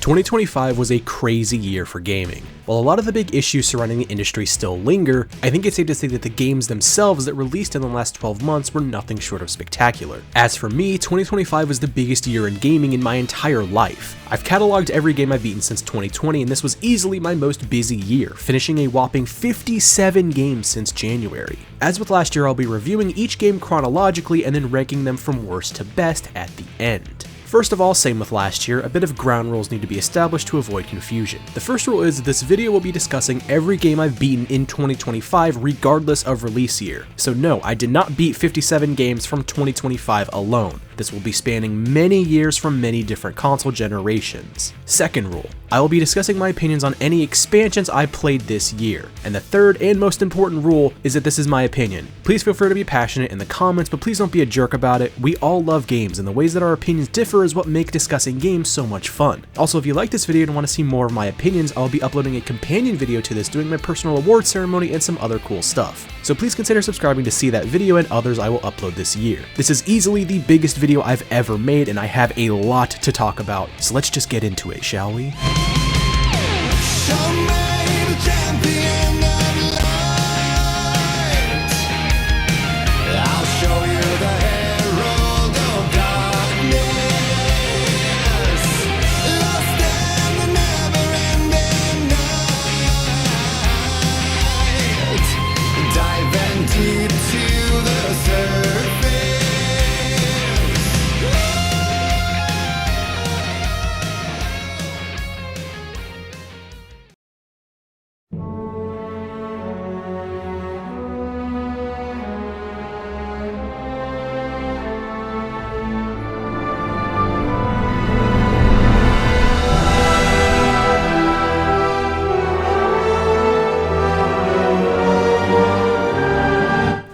2025 was a crazy year for gaming. While a lot of the big issues surrounding the industry still linger, I think it's safe to say that the games themselves that released in the last 12 months were nothing short of spectacular. As for me, 2025 was the biggest year in gaming in my entire life. I've cataloged every game I've beaten since 2020, and this was easily my most busy year, finishing a whopping 57 games since January. As with last year, I'll be reviewing each game chronologically and then ranking them from worst to best at the end. First of all, same with last year, a bit of ground rules need to be established to avoid confusion. The first rule is that this video will be discussing every game I've beaten in 2025 regardless of release year. So no, I did not beat 57 games from 2025 alone. This will be spanning many years from many different console generations. Second rule, I will be discussing my opinions on any expansions I played this year. And the third and most important rule is that this is my opinion. Please feel free to be passionate in the comments, but please don't be a jerk about it. We all love games, and the ways that our opinions differ is what make discussing games so much fun. Also, if you like this video and want to see more of my opinions, I'll be uploading a companion video to this doing my personal award ceremony and some other cool stuff. So please consider subscribing to see that video and others I will upload this year. This is easily the biggest video I've ever made, and I have a lot to talk about, so let's just get into it, shall we?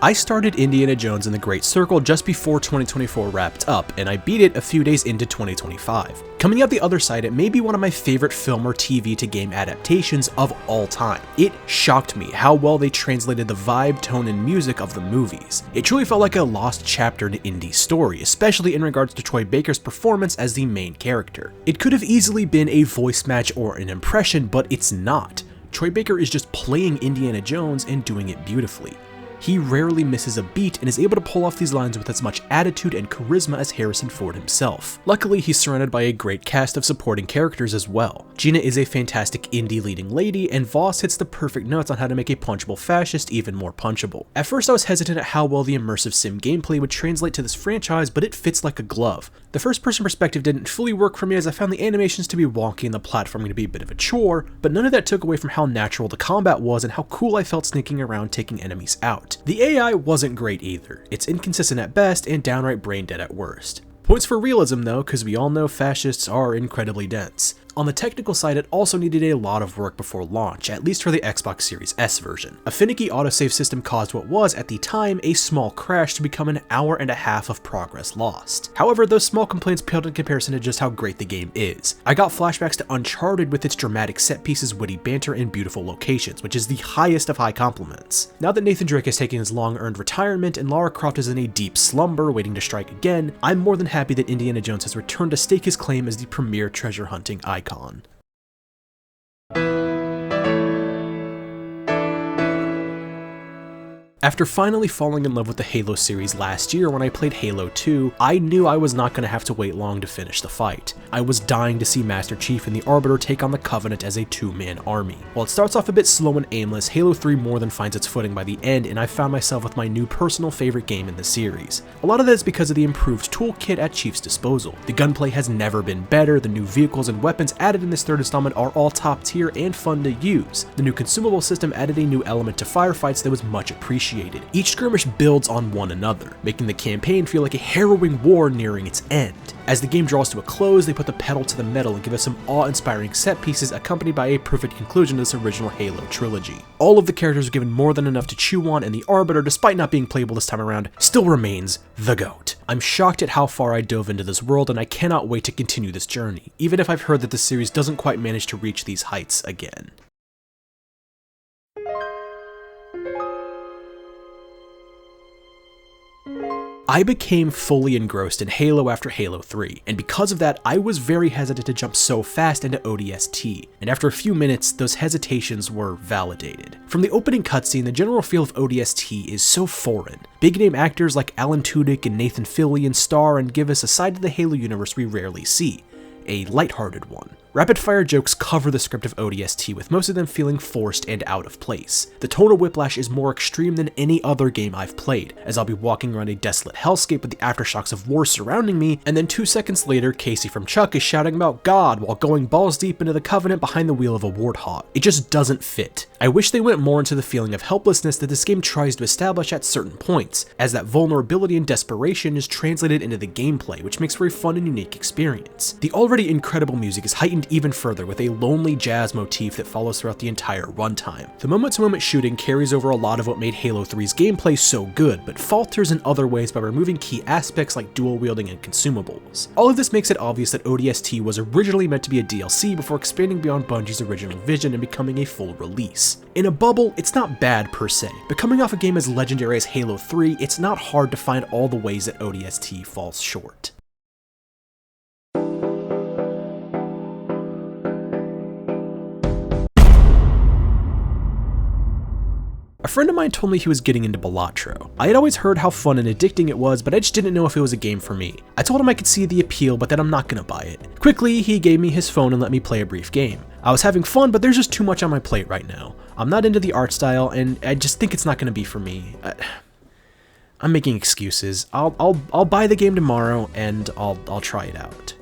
I started Indiana Jones and the Great Circle just before 2024 wrapped up, and I beat it a few days into 2025. Coming out the other side, it may be one of my favorite film or TV to game adaptations of all time. It shocked me how well they translated the vibe, tone, and music of the movies. It truly felt like a lost chapter in an indie story, especially in regards to Troy Baker's performance as the main character. It could have easily been a voice match or an impression, but it's not. Troy Baker is just playing Indiana Jones and doing it beautifully. He rarely misses a beat and is able to pull off these lines with as much attitude and charisma as Harrison Ford himself. Luckily, he's surrounded by a great cast of supporting characters as well. Gina is a fantastic indie leading lady, and Voss hits the perfect notes on how to make a punchable fascist even more punchable. At first, I was hesitant at how well the immersive sim gameplay would translate to this franchise, but it fits like a glove. The first-person perspective didn't fully work for me as I found the animations to be wonky and the platforming to be a bit of a chore, but none of that took away from how natural the combat was and how cool I felt sneaking around taking enemies out. The AI wasn't great either. It's inconsistent at best and downright brain dead at worst. Points for realism though, because we all know fascists are incredibly dense. On the technical side, it also needed a lot of work before launch, at least for the Xbox Series S version. A finicky autosave system caused what was, at the time, a small crash to become an hour and a half of progress lost. However, those small complaints paled in comparison to just how great the game is. I got flashbacks to Uncharted with its dramatic set pieces, witty banter, and beautiful locations, which is the highest of high compliments. Now that Nathan Drake has taken his long-earned retirement and Lara Croft is in a deep slumber waiting to strike again, I'm more than happy that Indiana Jones has returned to stake his claim as the premier treasure hunting icon. After finally falling in love with the Halo series last year when I played Halo 2, I knew I was not going to have to wait long to finish the fight. I was dying to see Master Chief and the Arbiter take on the Covenant as a two-man army. While it starts off a bit slow and aimless, Halo 3 more than finds its footing by the end, and I found myself with my new personal favorite game in the series. A lot of that is because of the improved toolkit at Chief's disposal. The gunplay has never been better, the new vehicles and weapons added in this third installment are all top tier and fun to use. The new consumable system added a new element to firefights that was much appreciated. Each skirmish builds on one another, making the campaign feel like a harrowing war nearing its end. As the game draws to a close, they put the pedal to the metal and give us some awe-inspiring set pieces accompanied by a perfect conclusion to this original Halo trilogy. All of the characters are given more than enough to chew on, and the Arbiter, despite not being playable this time around, still remains the GOAT. I'm shocked at how far I dove into this world, and I cannot wait to continue this journey, even if I've heard that the series doesn't quite manage to reach these heights again. I became fully engrossed in Halo after Halo 3, and because of that, I was very hesitant to jump so fast into ODST, and after a few minutes, those hesitations were validated. From the opening cutscene, the general feel of ODST is so foreign. Big name actors like Alan Tudyk and Nathan Fillion star and give us a side of the Halo universe we rarely see, a lighthearted one. Rapid-fire jokes cover the script of ODST, with most of them feeling forced and out of place. The tonal whiplash is more extreme than any other game I've played, as I'll be walking around a desolate hellscape with the aftershocks of war surrounding me, and then 2 seconds later, Casey from Chuck is shouting about God while going balls deep into the Covenant behind the wheel of a warthog. It just doesn't fit. I wish they went more into the feeling of helplessness that this game tries to establish at certain points, as that vulnerability and desperation is translated into the gameplay, which makes for a fun and unique experience. The already incredible music is heightened even further with a lonely jazz motif that follows throughout the entire runtime. The moment-to-moment shooting carries over a lot of what made Halo 3's gameplay so good, but falters in other ways by removing key aspects like dual wielding and consumables. All of this makes it obvious that ODST was originally meant to be a DLC before expanding beyond Bungie's original vision and becoming a full release. In a bubble, it's not bad per se, but coming off a game as legendary as Halo 3, it's not hard to find all the ways that ODST falls short. A friend of mine told me he was getting into Balatro. I had always heard how fun and addicting it was, but I just didn't know if it was a game for me. I told him I could see the appeal, but that I'm not gonna buy it. Quickly, he gave me his phone and let me play a brief game. I was having fun, but there's just too much on my plate right now. I'm not into the art style, and I just think it's not gonna be for me. I'm making excuses. I'll buy the game tomorrow, and I'll try it out.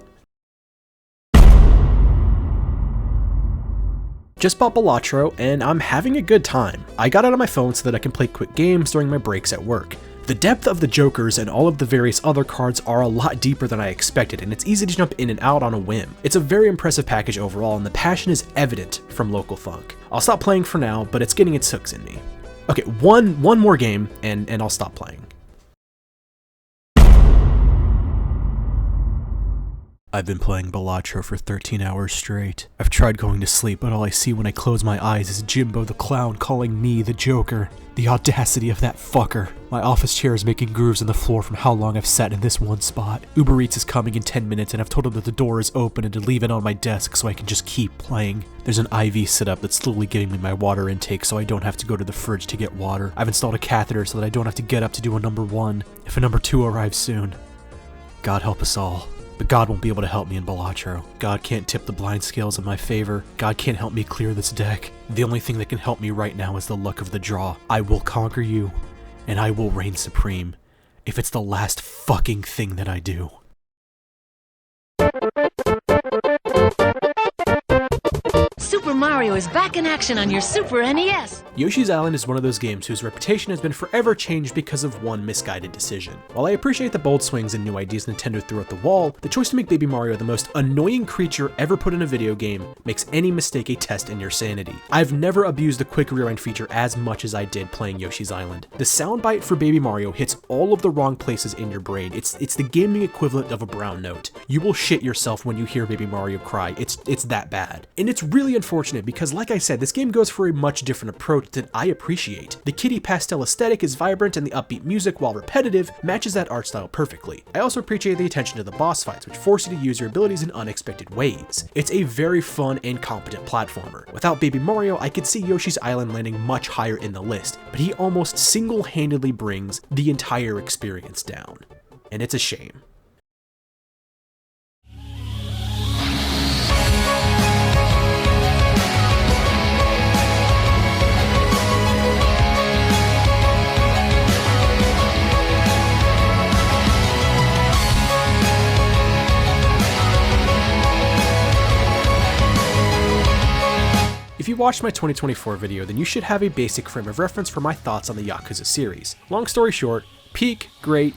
Just bought Balatro, and I'm having a good time. I got it on my phone so that I can play quick games during my breaks at work. The depth of the jokers and all of the various other cards are a lot deeper than I expected, and it's easy to jump in and out on a whim. It's a very impressive package overall, and the passion is evident from Local Funk. I'll stop playing for now, but it's getting its hooks in me. Okay, one more game, and I'll stop playing. I've been playing Balatro for 13 hours straight. I've tried going to sleep, but all I see when I close my eyes is Jimbo the Clown calling me the Joker. The audacity of that fucker. My office chair is making grooves in the floor from how long I've sat in this one spot. Uber Eats is coming in 10 minutes and I've told him that the door is open and to leave it on my desk so I can just keep playing. There's an IV set up that's slowly giving me my water intake so I don't have to go to the fridge to get water. I've installed a catheter so that I don't have to get up to do a number 1 if a number 2 arrives soon. God help us all. But God won't be able to help me in Balatro. God can't tip the blind scales in my favor. God can't help me clear this deck. The only thing that can help me right now is the luck of the draw. I will conquer you, and I will reign supreme, if it's the last fucking thing that I do. Super Mario is back in action on your Super NES! Yoshi's Island is one of those games whose reputation has been forever changed because of one misguided decision. While I appreciate the bold swings and new ideas Nintendo threw at the wall, the choice to make Baby Mario the most annoying creature ever put in a video game makes any mistake a test in your sanity. I've never abused the quick rewind feature as much as I did playing Yoshi's Island. The soundbite for Baby Mario hits all of the wrong places in your brain. It's the gaming equivalent of a brown note. You will shit yourself when you hear Baby Mario cry. It's that bad. And it's really unfortunate because, like I said, this game goes for a much different approach that I appreciate. The kitty pastel aesthetic is vibrant and the upbeat music, while repetitive, matches that art style perfectly. I also appreciate the attention to the boss fights, which force you to use your abilities in unexpected ways. It's a very fun and competent platformer. Without Baby Mario, I could see Yoshi's Island landing much higher in the list, but he almost single-handedly brings the entire experience down. And it's a shame. If you watched my 2024 video, then you should have a basic frame of reference for my thoughts on the Yakuza series. Long story short, peak, great,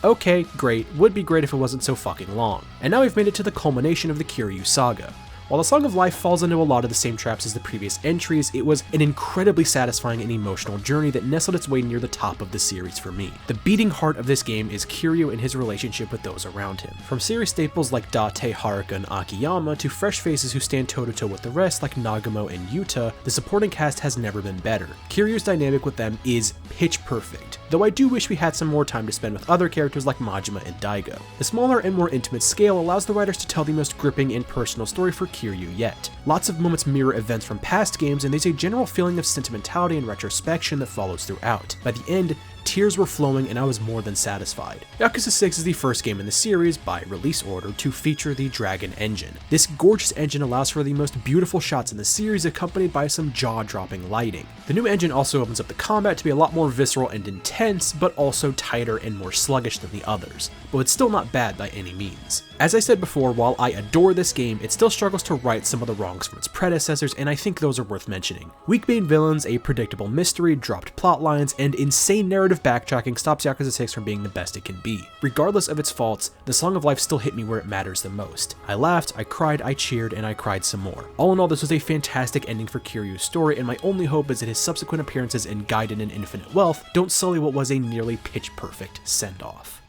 okay, great, would be great if it wasn't so fucking long. And now we've made it to the culmination of the Kiryu saga. While the Song of Life falls into a lot of the same traps as the previous entries, it was an incredibly satisfying and emotional journey that nestled its way near the top of the series for me. The beating heart of this game is Kiryu and his relationship with those around him. From series staples like Date, Haruka, and Akiyama to fresh faces who stand toe-to-toe with the rest like Nagamo and Yuta, the supporting cast has never been better. Kiryu's dynamic with them is pitch perfect, though I do wish we had some more time to spend with other characters like Majima and Daigo. The smaller and more intimate scale allows the writers to tell the most gripping and personal story for Kiryu yet. Lots of moments mirror events from past games, and there's a general feeling of sentimentality and retrospection that follows throughout. By the end, tears were flowing and I was more than satisfied. Yakuza 6 is the first game in the series, by release order, to feature the Dragon engine. This gorgeous engine allows for the most beautiful shots in the series, accompanied by some jaw-dropping lighting. The new engine also opens up the combat to be a lot more visceral and intense, but also tighter and more sluggish than the others, but it's still not bad by any means. As I said before, while I adore this game, it still struggles to right some of the wrongs from its predecessors, and I think those are worth mentioning. Weak main villains, a predictable mystery, dropped plot lines, and insane narrative backtracking stops Yakuza 6 from being the best it can be. Regardless of its faults, the Song of Life still hit me where it matters the most. I laughed, I cried, I cheered, and I cried some more. All in all, this was a fantastic ending for Kiryu's story, and my only hope is that his subsequent appearances in Gaiden and Infinite Wealth don't sully what was a nearly pitch-perfect send-off.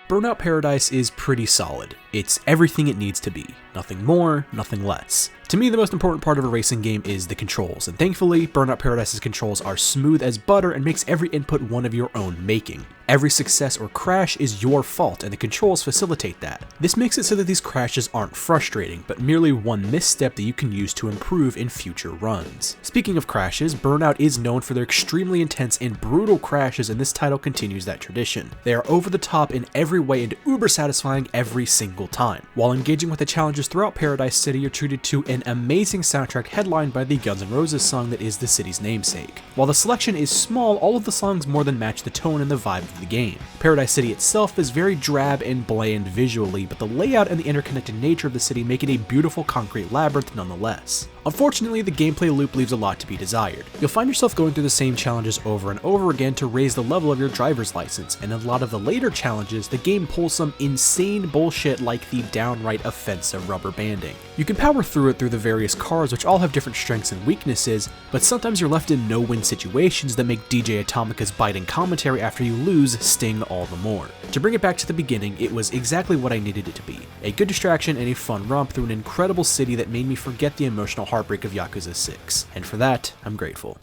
Burnout Paradise is pretty solid. It's everything it needs to be. Nothing more, nothing less. To me, the most important part of a racing game is the controls, and thankfully, Burnout Paradise's controls are smooth as butter and makes every input one of your own making. Every success or crash is your fault, and the controls facilitate that. This makes it so that these crashes aren't frustrating, but merely one misstep that you can use to improve in future runs. Speaking of crashes, Burnout is known for their extremely intense and brutal crashes, and this title continues that tradition. They are over the top in every way and uber satisfying every single time. While engaging with the challenges throughout Paradise City, you're treated to an amazing soundtrack headlined by the Guns N' Roses song that is the city's namesake. While the selection is small, all of the songs more than match the tone and the vibe of the game. Paradise City itself is very drab and bland visually, but the layout and the interconnected nature of the city make it a beautiful concrete labyrinth nonetheless. Unfortunately, the gameplay loop leaves a lot to be desired. You'll find yourself going through the same challenges over and over again to raise the level of your driver's license, and in a lot of the later challenges, the game pulls some insane bullshit like the downright offensive rubber banding. You can power through it through the various cars, which all have different strengths and weaknesses, but sometimes you're left in no-win situations that make DJ Atomica's biting commentary after you lose sting all the more. To bring it back to the beginning, it was exactly what I needed it to be. A good distraction and a fun romp through an incredible city that made me forget the emotional heartbreak of Yakuza 6, and for that, I'm grateful.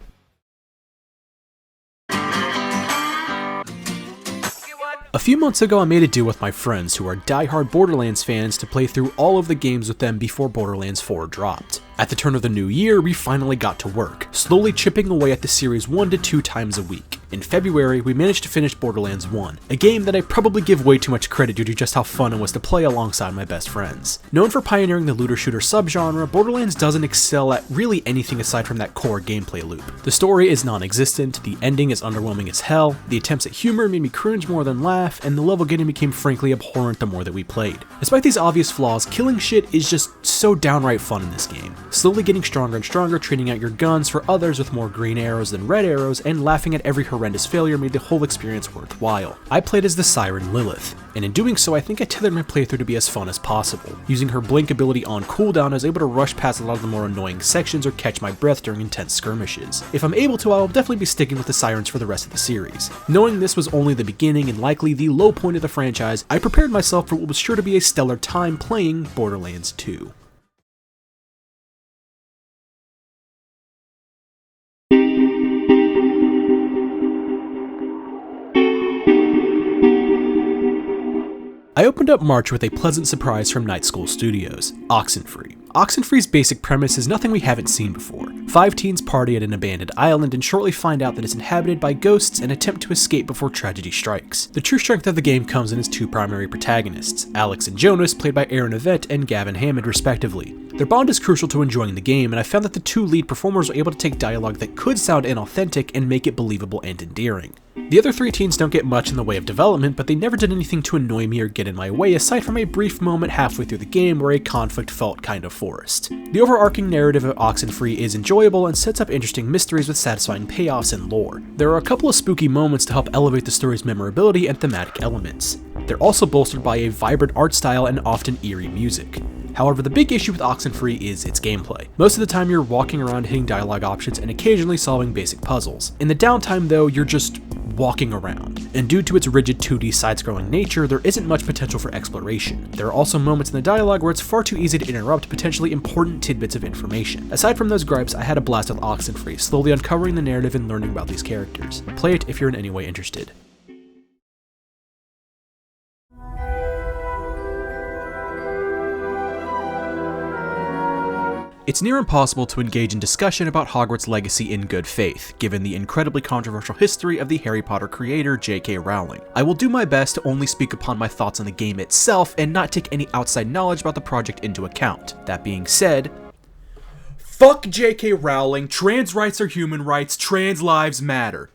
A few months ago, I made a deal with my friends who are die-hard Borderlands fans to play through all of the games with them before Borderlands 4 dropped. At the turn of the new year, we finally got to work, slowly chipping away at the series 1 to 2 times a week. In February, we managed to finish Borderlands 1, a game that I probably give way too much credit due to just how fun it was to play alongside my best friends. Known for pioneering the looter-shooter subgenre, Borderlands doesn't excel at really anything aside from that core gameplay loop. The story is non-existent, the ending is underwhelming as hell, the attempts at humor made me cringe more than laugh, and the level getting became frankly abhorrent the more that we played. Despite these obvious flaws, killing shit is just so downright fun in this game. Slowly getting stronger and stronger, trading out your guns for others with more green arrows than red arrows, and laughing at every horrendous failure made the whole experience worthwhile. I played as the Siren Lilith, and in doing so I think I tethered my playthrough to be as fun as possible. Using her blink ability on cooldown, I was able to rush past a lot of the more annoying sections or catch my breath during intense skirmishes. If I'm able to, I'll definitely be sticking with the Sirens for the rest of the series. Knowing this was only the beginning and likely the low point of the franchise, I prepared myself for what was sure to be a stellar time playing Borderlands 2. I opened up March with a pleasant surprise from Night School Studios, Oxenfree. Oxenfree's basic premise is nothing we haven't seen before. 5 teens party at an abandoned island and shortly find out that it's inhabited by ghosts and attempt to escape before tragedy strikes. The true strength of the game comes in its 2 primary protagonists, Alex and Jonas, played by Aaron Yvette and Gavin Hammond respectively. Their bond is crucial to enjoying the game, and I found that the two lead performers were able to take dialogue that could sound inauthentic and make it believable and endearing. The other three teens don't get much in the way of development, but they never did anything to annoy me or get in my way aside from a brief moment halfway through the game where a conflict felt kind of forced. The overarching narrative of Oxenfree is enjoyable and sets up interesting mysteries with satisfying payoffs and lore. There are a couple of spooky moments to help elevate the story's memorability and thematic elements. They're also bolstered by a vibrant art style and often eerie music. However, the big issue with Oxenfree is its gameplay. Most of the time you're walking around hitting dialogue options and occasionally solving basic puzzles. In the downtime though, you're just walking around, and due to its rigid 2D side-scrolling nature, there isn't much potential for exploration. There are also moments in the dialogue where it's far too easy to interrupt potentially important tidbits of information. Aside from those gripes, I had a blast with Oxenfree, slowly uncovering the narrative and learning about these characters. Play it if you're in any way interested. It's near impossible to engage in discussion about Hogwarts Legacy in good faith, given the incredibly controversial history of the Harry Potter creator J.K. Rowling. I will do my best to only speak upon my thoughts on the game itself and not take any outside knowledge about the project into account. That being said, fuck J.K. Rowling, trans rights are human rights, trans lives matter.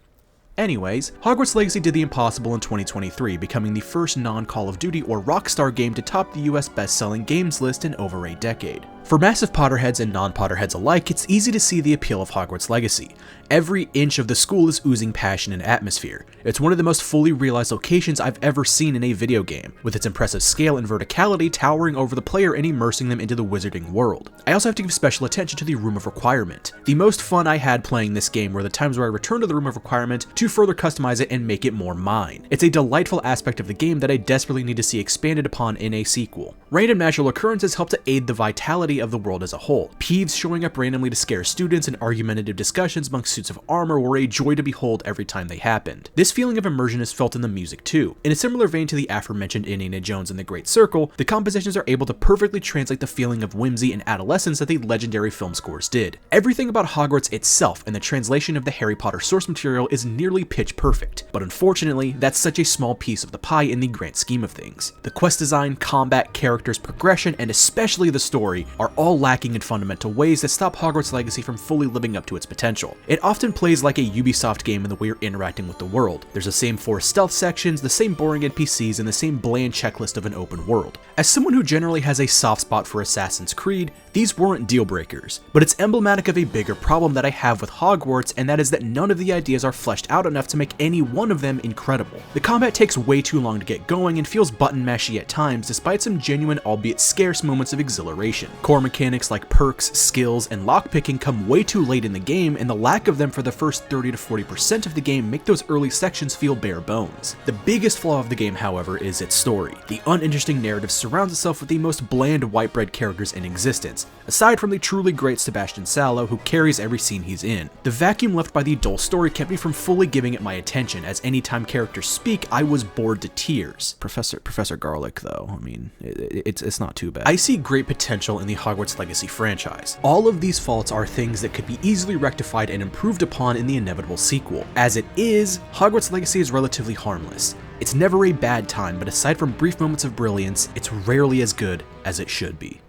Anyways, Hogwarts Legacy did the impossible in 2023, becoming the first non-Call of Duty or Rockstar game to top the US best-selling games list in over a decade. For massive Potterheads and non-Potterheads alike, it's easy to see the appeal of Hogwarts Legacy. Every inch of the school is oozing passion and atmosphere. It's one of the most fully realized locations I've ever seen in a video game, with its impressive scale and verticality towering over the player and immersing them into the wizarding world. I also have to give special attention to the Room of Requirement. The most fun I had playing this game were the times where I returned to the Room of Requirement to further customize it and make it more mine. It's a delightful aspect of the game that I desperately need to see expanded upon in a sequel. Random natural occurrences help to aid the vitality of the world as a whole. Peeves showing up randomly to scare students and argumentative discussions amongst suits of armor were a joy to behold every time they happened. This feeling of immersion is felt in the music too. In a similar vein to the aforementioned Indiana Jones and the Great Circle, the compositions are able to perfectly translate the feeling of whimsy and adolescence that the legendary film scores did. Everything about Hogwarts itself and the translation of the Harry Potter source material is nearly pitch perfect, but unfortunately, that's such a small piece of the pie in the grand scheme of things. The quest design, combat, characters, progression, and especially the story are all lacking in fundamental ways that stop Hogwarts Legacy from fully living up to its potential. It often plays like a Ubisoft game in the way you're interacting with the world. There's the same 4 stealth sections, the same boring NPCs, and the same bland checklist of an open world. As someone who generally has a soft spot for Assassin's Creed, these weren't deal breakers, but it's emblematic of a bigger problem that I have with Hogwarts, and that is that none of the ideas are fleshed out enough to make any one of them incredible. The combat takes way too long to get going and feels button mashy at times despite some genuine albeit scarce moments of exhilaration. Core mechanics like perks, skills, and lockpicking come way too late in the game, and the lack of them for the first 30 to 40% of the game make those early sections feel bare bones. The biggest flaw of the game, however, is its story. The uninteresting narrative surrounds itself with the most bland white bread characters in existence, aside from the truly great Sebastian Sallow, who carries every scene he's in. The vacuum left by the dull story kept me from fully giving it my attention, as anytime characters speak, I was bored to tears. Professor Garlic, though, I mean, it's not too bad. I see great potential in the Hogwarts Legacy franchise. All of these faults are things that could be easily rectified and improved upon in the inevitable sequel. As it is, Hogwarts Legacy is relatively harmless. It's never a bad time, but aside from brief moments of brilliance, it's rarely as good as it should be.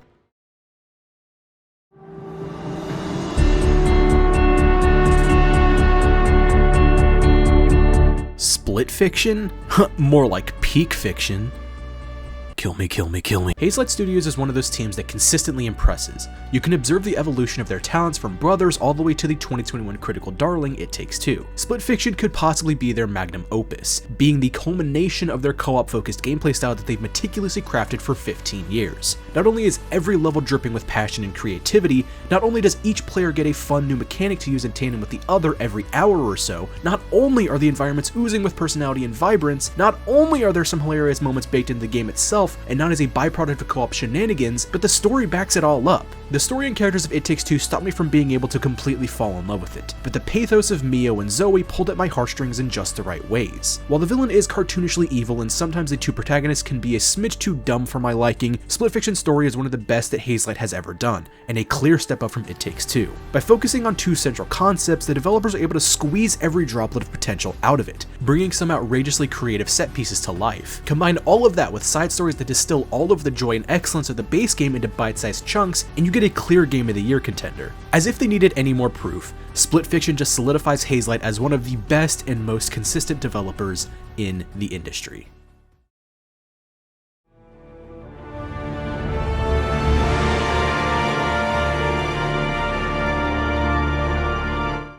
Split fiction? More like peak fiction. Kill me, kill me, kill me. Hazelight Studios is one of those teams that consistently impresses. You can observe the evolution of their talents from Brothers all the way to the 2021 critical darling It Takes Two. Split Fiction could possibly be their magnum opus, being the culmination of their co-op focused gameplay style that they've meticulously crafted for 15 years. Not only is every level dripping with passion and creativity, not only does each player get a fun new mechanic to use in tandem with the other every hour or so, not only are the environments oozing with personality and vibrance, not only are there some hilarious moments baked into the game itself, and not as a byproduct of co-op shenanigans, but the story backs it all up. The story and characters of It Takes Two stopped me from being able to completely fall in love with it, but the pathos of Mio and Zoe pulled at my heartstrings in just the right ways. While the villain is cartoonishly evil and sometimes the two protagonists can be a smidge too dumb for my liking, Split Fiction's story is one of the best that Hazelight has ever done, and a clear step up from It Takes Two. By focusing on 2 central concepts, the developers are able to squeeze every droplet of potential out of it, bringing some outrageously creative set pieces to life. Combine all of that with side stories that distill all of the joy and excellence of the base game into bite-sized chunks, and you get a clear Game of the Year contender. As if they needed any more proof, Split Fiction just solidifies Hazelight as one of the best and most consistent developers in the industry.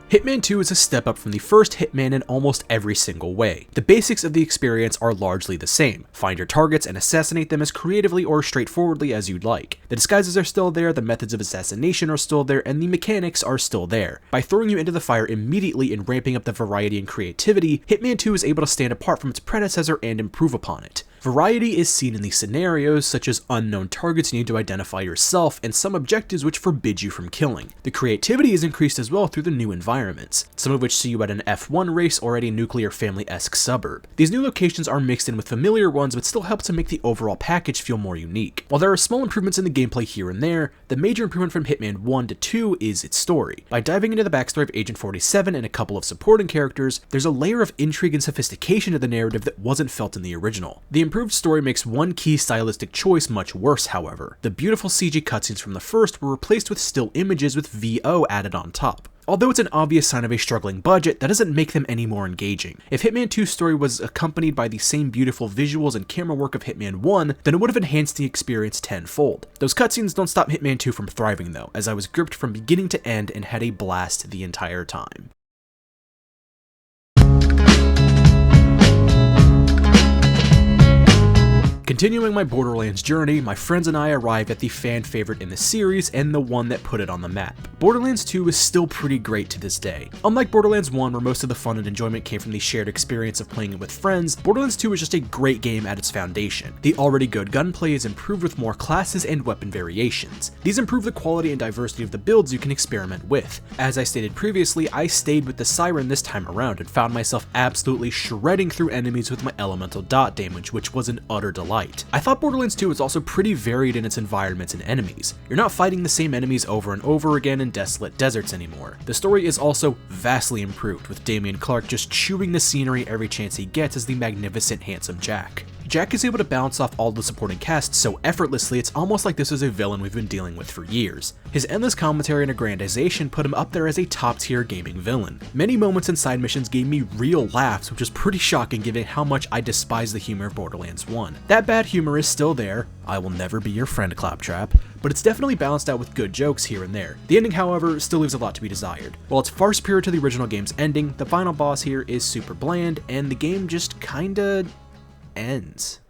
Hitman 2 is a step up from the first Hitman in almost every single way. The basics of the experience are largely the same. Find your targets and assassinate them as creatively or straightforwardly as you'd like. The disguises are still there, the methods of assassination are still there, and the mechanics are still there. By throwing you into the fire immediately and ramping up the variety and creativity, Hitman 2 is able to stand apart from its predecessor and improve upon it. Variety is seen in these scenarios, such as unknown targets you need to identify yourself, and some objectives which forbid you from killing. The creativity is increased as well through the new environments, some of which see you at an F1 race or at a nuclear family-esque suburb. These new locations are mixed in with familiar ones, but still help to make the overall package feel more unique. While there are small improvements in the gameplay here and there, the major improvement from Hitman 1 to 2 is its story. By diving into the backstory of Agent 47 and a couple of supporting characters, there's a layer of intrigue and sophistication to the narrative that wasn't felt in the original. The improved story makes one key stylistic choice much worse, however. The beautiful CG cutscenes from the first were replaced with still images with VO added on top. Although it's an obvious sign of a struggling budget, that doesn't make them any more engaging. If Hitman 2's story was accompanied by the same beautiful visuals and camera work of Hitman 1, then it would have enhanced the experience tenfold. Those cutscenes don't stop Hitman 2 from thriving though, as I was gripped from beginning to end and had a blast the entire time. Continuing my Borderlands journey, my friends and I arrived at the fan favorite in the series and the one that put it on the map. Borderlands 2 is still pretty great to this day. Unlike Borderlands 1, where most of the fun and enjoyment came from the shared experience of playing it with friends, Borderlands 2 is just a great game at its foundation. The already good gunplay is improved with more classes and weapon variations. These improve the quality and diversity of the builds you can experiment with. As I stated previously, I stayed with the Siren this time around and found myself absolutely shredding through enemies with my elemental dot damage, which was an utter delight. I thought Borderlands 2 was also pretty varied in its environments and enemies. You're not fighting the same enemies over and over again in desolate deserts anymore. The story is also vastly improved, with Damien Clark just chewing the scenery every chance he gets as the magnificent handsome Jack. Jack is able to bounce off all the supporting cast so effortlessly it's almost like this is a villain we've been dealing with for years. His endless commentary and aggrandization put him up there as a top tier gaming villain. Many moments and side missions gave me real laughs, which is pretty shocking given how much I despise the humor of Borderlands 1. That bad humor is still there, I will never be your friend Claptrap, but it's definitely balanced out with good jokes here and there. The ending, however, still leaves a lot to be desired. While it's far superior to the original game's ending, the final boss here is super bland, and the game just kinda ends.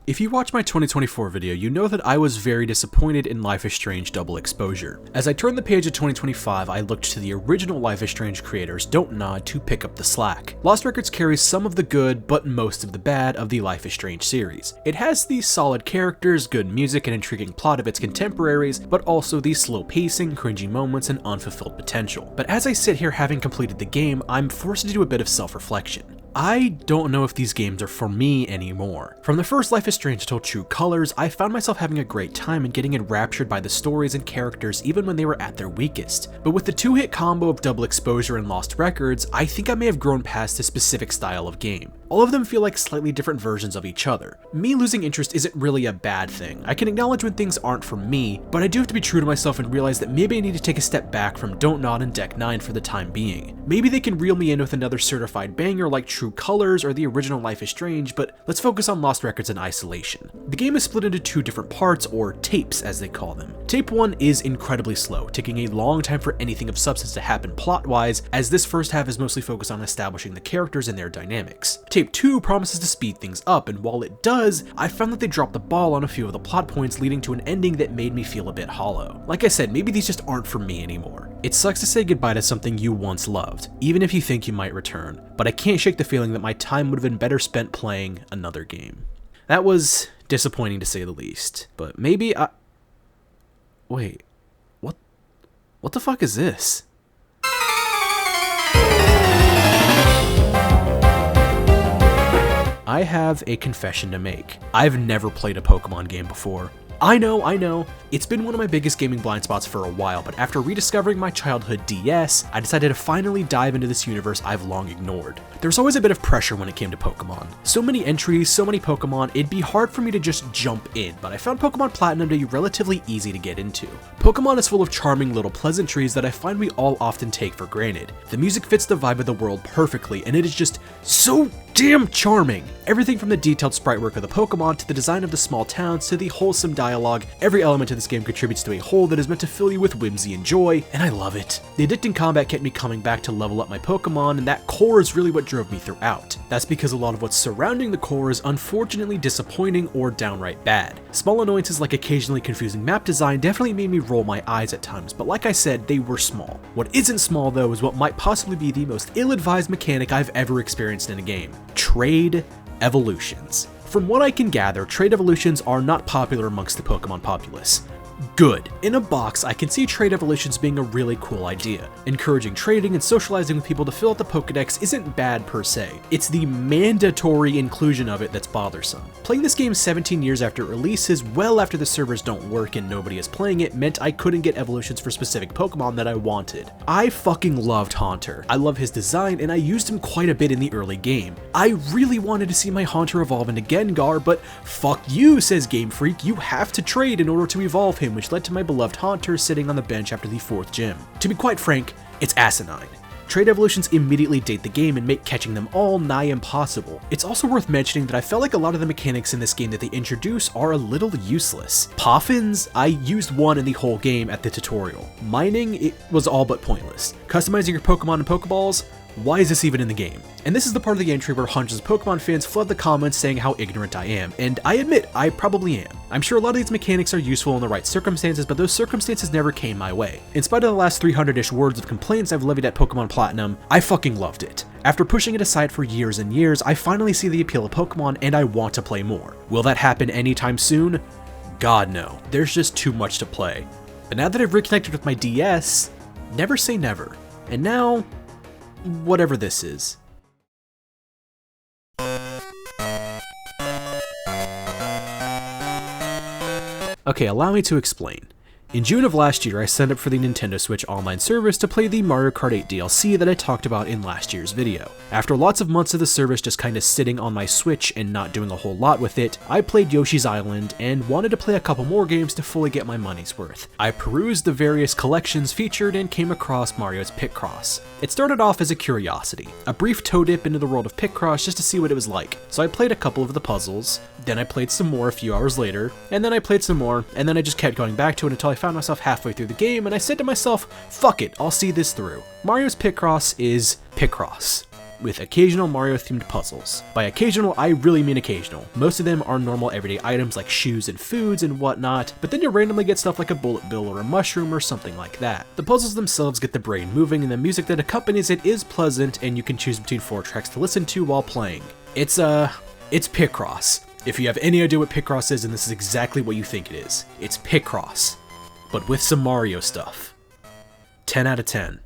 If you watched my 2024 video, you know that I was very disappointed in Life is Strange Double Exposure. As I turned the page of 2025, I looked to the original Life is Strange creators, Don't Nod, to pick up the slack. Lost Records carries some of the good, but most of the bad of the Life is Strange series. It has the solid characters, good music, and intriguing plot of its contemporaries, but also the slow pacing, cringy moments, and unfulfilled potential. But as I sit here having completed the game, I'm forced to do a bit of self-reflection. I don't know if these games are for me anymore. From the first Life is Strange till True Colors, I found myself having a great time and getting enraptured by the stories and characters even when they were at their weakest. But with the two-hit combo of Double Exposure and Lost Records, I think I may have grown past a specific style of game. All of them feel like slightly different versions of each other. Me losing interest isn't really a bad thing. I can acknowledge when things aren't for me, but I do have to be true to myself and realize that maybe I need to take a step back from Don't Nod and Deck 9 for the time being. Maybe they can reel me in with another certified banger like True Colors or the original Life is Strange, but let's focus on Lost Records in isolation. The game is split into two different parts, or tapes as they call them. Tape 1 is incredibly slow, taking a long time for anything of substance to happen plot-wise, as this first half is mostly focused on establishing the characters and their dynamics. Tape 2 promises to speed things up, and while it does, I found that they dropped the ball on a few of the plot points, leading to an ending that made me feel a bit hollow. Like I said, maybe these just aren't for me anymore. It sucks to say goodbye to something you once loved, even if you think you might return, but I can't shake the feeling that my time would have been better spent playing another game. That was disappointing to say the least, but maybe Wait, what the fuck is this? I have a confession to make. I've never played a Pokemon game before. I know, it's been one of my biggest gaming blind spots for a while, but after rediscovering my childhood DS, I decided to finally dive into this universe I've long ignored. There's always a bit of pressure when it came to Pokemon. So many entries, so many Pokemon, it'd be hard for me to just jump in, but I found Pokemon Platinum to be relatively easy to get into. Pokemon is full of charming little pleasantries that I find we all often take for granted. The music fits the vibe of the world perfectly, and it is just so damn charming. Everything from the detailed sprite work of the Pokemon to the design of the small towns to the wholesome dialogue, every element of this game contributes to a whole that is meant to fill you with whimsy and joy, and I love it. The addicting combat kept me coming back to level up my Pokemon, and that core is really what drove me throughout. That's because a lot of what's surrounding the core is unfortunately disappointing or downright bad. Small annoyances like occasionally confusing map design definitely made me roll my eyes at times, but like I said, they were small. What isn't small though is what might possibly be the most ill-advised mechanic I've ever experienced in a game. Trade evolutions. From what I can gather, trade evolutions are not popular amongst the Pokemon populace. Good. In a box, I can see trade evolutions being a really cool idea. Encouraging trading and socializing with people to fill out the Pokedex isn't bad per se. It's the mandatory inclusion of it that's bothersome. Playing this game 17 years after it releases, well after the servers don't work and nobody is playing it, meant I couldn't get evolutions for specific Pokemon that I wanted. I fucking loved Haunter. I love his design and I used him quite a bit in the early game. I really wanted to see my Haunter evolve into Gengar, but fuck you, says Game Freak, you have to trade in order to evolve him, which led to my beloved Haunter sitting on the bench after the 4th gym. To be quite frank, it's asinine. Trade evolutions immediately date the game and make catching them all nigh impossible. It's also worth mentioning that I felt like a lot of the mechanics in this game that they introduce are a little useless. Poffins? I used one in the whole game at the tutorial. Mining? It was all but pointless. Customizing your Pokemon and Pokeballs? Why is this even in the game? And this is the part of the entry where hundreds of Pokemon fans flood the comments saying how ignorant I am, and I admit, I probably am. I'm sure a lot of these mechanics are useful in the right circumstances, but those circumstances never came my way. In spite of the last 300-ish words of complaints I've levied at Pokemon Platinum, I fucking loved it. After pushing it aside for years and years, I finally see the appeal of Pokemon and I want to play more. Will that happen anytime soon? God no. There's just too much to play. But now that I've reconnected with my DS, never say never. And now, whatever this is. Okay, allow me to explain. In June of last year, I signed up for the Nintendo Switch online service to play the Mario Kart 8 DLC that I talked about in last year's video. After lots of months of the service just kinda sitting on my Switch and not doing a whole lot with it, I played Yoshi's Island and wanted to play a couple more games to fully get my money's worth. I perused the various collections featured and came across Mario's Picross. It started off as a curiosity, a brief toe dip into the world of Picross just to see what it was like. So I played a couple of the puzzles, then I played some more a few hours later, and then I played some more, and then I just kept going back to it until I found myself halfway through the game and I said to myself, fuck it, I'll see this through. Mario's Picross is Picross, with occasional Mario-themed puzzles. By occasional, I really mean occasional. Most of them are normal everyday items like shoes and foods and whatnot, but then you randomly get stuff like a bullet bill or a mushroom or something like that. The puzzles themselves get the brain moving and the music that accompanies it is pleasant, and you can choose between 4 tracks to listen to while playing. It's Picross. If you have any idea what Picross is, then this is exactly what you think it is. It's Picross, but with some Mario stuff. 10 out of 10.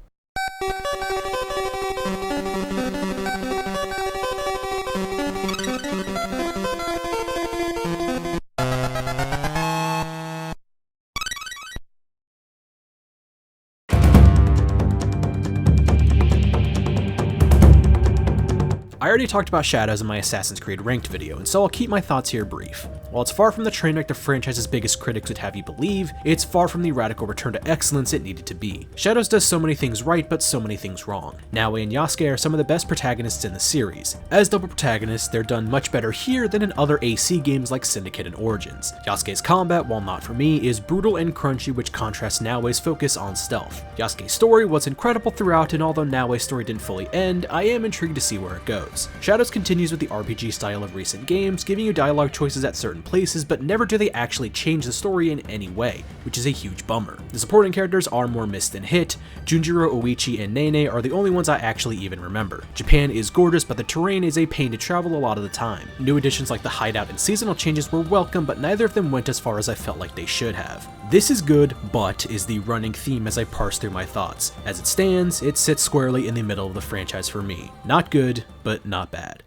I already talked about Shadows in my Assassin's Creed Ranked video, and so I'll keep my thoughts here brief. While it's far from the train wreck the franchise's biggest critics would have you believe, it's far from the radical return to excellence it needed to be. Shadows does so many things right, but so many things wrong. Naoe and Yasuke are some of the best protagonists in the series. As double protagonists, they're done much better here than in other AC games like Syndicate and Origins. Yasuke's combat, while not for me, is brutal and crunchy, which contrasts Naoe's focus on stealth. Yasuke's story was incredible throughout, and although Naoe's story didn't fully end, I am intrigued to see where it goes. Shadows continues with the RPG style of recent games, giving you dialogue choices at certain places, but never do they actually change the story in any way, which is a huge bummer. The supporting characters are more missed than hit. Junjiro, Oichi, and Nene are the only ones I actually even remember. Japan is gorgeous, but the terrain is a pain to travel a lot of the time. New additions like the hideout and seasonal changes were welcome, but neither of them went as far as I felt like they should have. This is good, but is the running theme as I parse through my thoughts. As it stands, it sits squarely in the middle of the franchise for me. Not good, but not bad.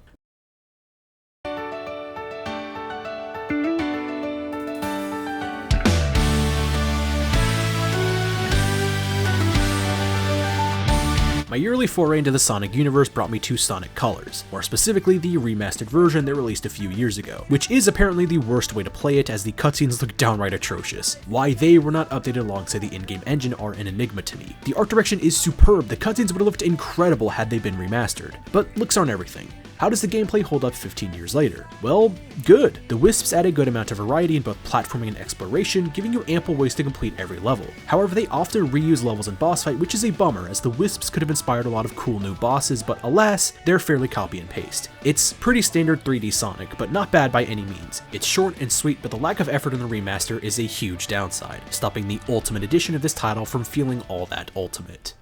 My yearly foray into the Sonic universe brought me to Sonic Colors, more specifically the remastered version that released a few years ago, which is apparently the worst way to play it as the cutscenes look downright atrocious. Why they were not updated alongside the in-game engine are an enigma to me. The art direction is superb, the cutscenes would have looked incredible had they been remastered, but looks aren't everything. How does the gameplay hold up 15 years later? Well, good. The Wisps add a good amount of variety in both platforming and exploration, giving you ample ways to complete every level. However, they often reuse levels in boss fight, which is a bummer, as the Wisps could have inspired a lot of cool new bosses, but alas, they're fairly copy and paste. It's pretty standard 3D Sonic, but not bad by any means. It's short and sweet, but the lack of effort in the remaster is a huge downside, stopping the Ultimate Edition of this title from feeling all that ultimate.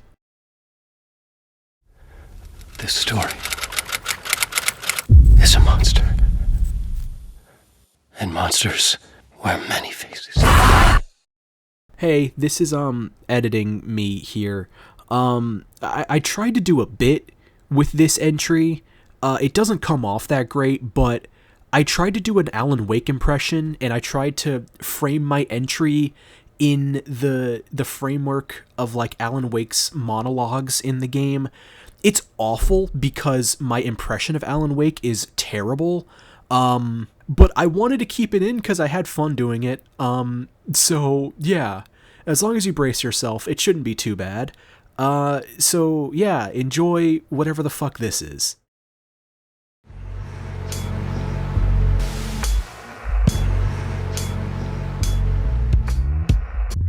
This story is a monster. And monsters wear many faces. Hey, this is editing me here. I tried to do a bit with this entry. It doesn't come off that great, but I tried to do an Alan Wake impression, and I tried to frame my entry in the framework of like Alan Wake's monologues in the game. It's awful because my impression of Alan Wake is terrible, but I wanted to keep it in because I had fun doing it, so yeah, as long as you brace yourself, it shouldn't be too bad. So yeah, enjoy whatever the fuck this is.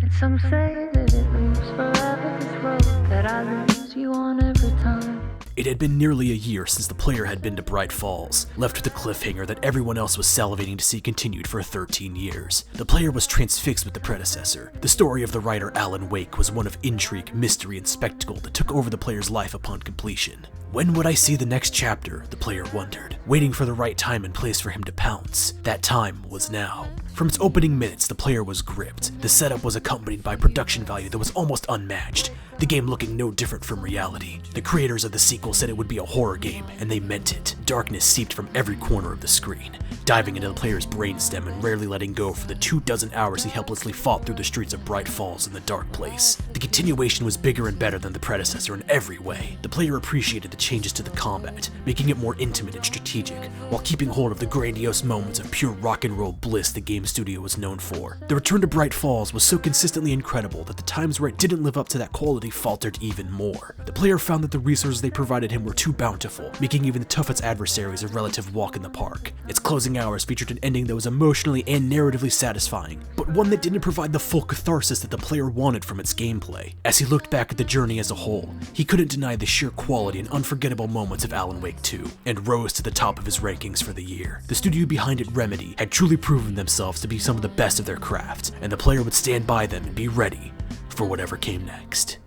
And some say that it moves forever, this road that I lose you on every time. It had been nearly a year since the player had been to Bright Falls, left with a cliffhanger that everyone else was salivating to see continued for 13 years. The player was transfixed with the predecessor. The story of the writer Alan Wake was one of intrigue, mystery, and spectacle that took over the player's life upon completion. When would I see the next chapter, the player wondered, waiting for the right time and place for him to pounce. That time was now. From its opening minutes, the player was gripped. The setup was accompanied by production value that was almost unmatched, the game looking no different from reality. The creators of the sequel said it would be a horror game, and they meant it. Darkness seeped from every corner of the screen, diving into the player's brainstem and rarely letting go for the 24 hours he helplessly fought through the streets of Bright Falls in the dark place. The continuation was bigger and better than the predecessor in every way. The player appreciated the changes to the combat, making it more intimate and strategic, while keeping hold of the grandiose moments of pure rock and roll bliss the game studio was known for. The return to Bright Falls was so consistently incredible that the times where it didn't live up to that quality faltered even more. The player found that the resources they provided him were too bountiful, making even the toughest adversaries a relative walk in the park. Its closing hours featured an ending that was emotionally and narratively satisfying, but one that didn't provide the full catharsis that the player wanted from its gameplay. As he looked back at the journey as a whole, he couldn't deny the sheer quality and unforgettable moments of Alan Wake 2, and rose to the top of his rankings for the year. The studio behind it, Remedy, had truly proven themselves to be some of the best of their craft, and the player would stand by them and be ready for whatever came next.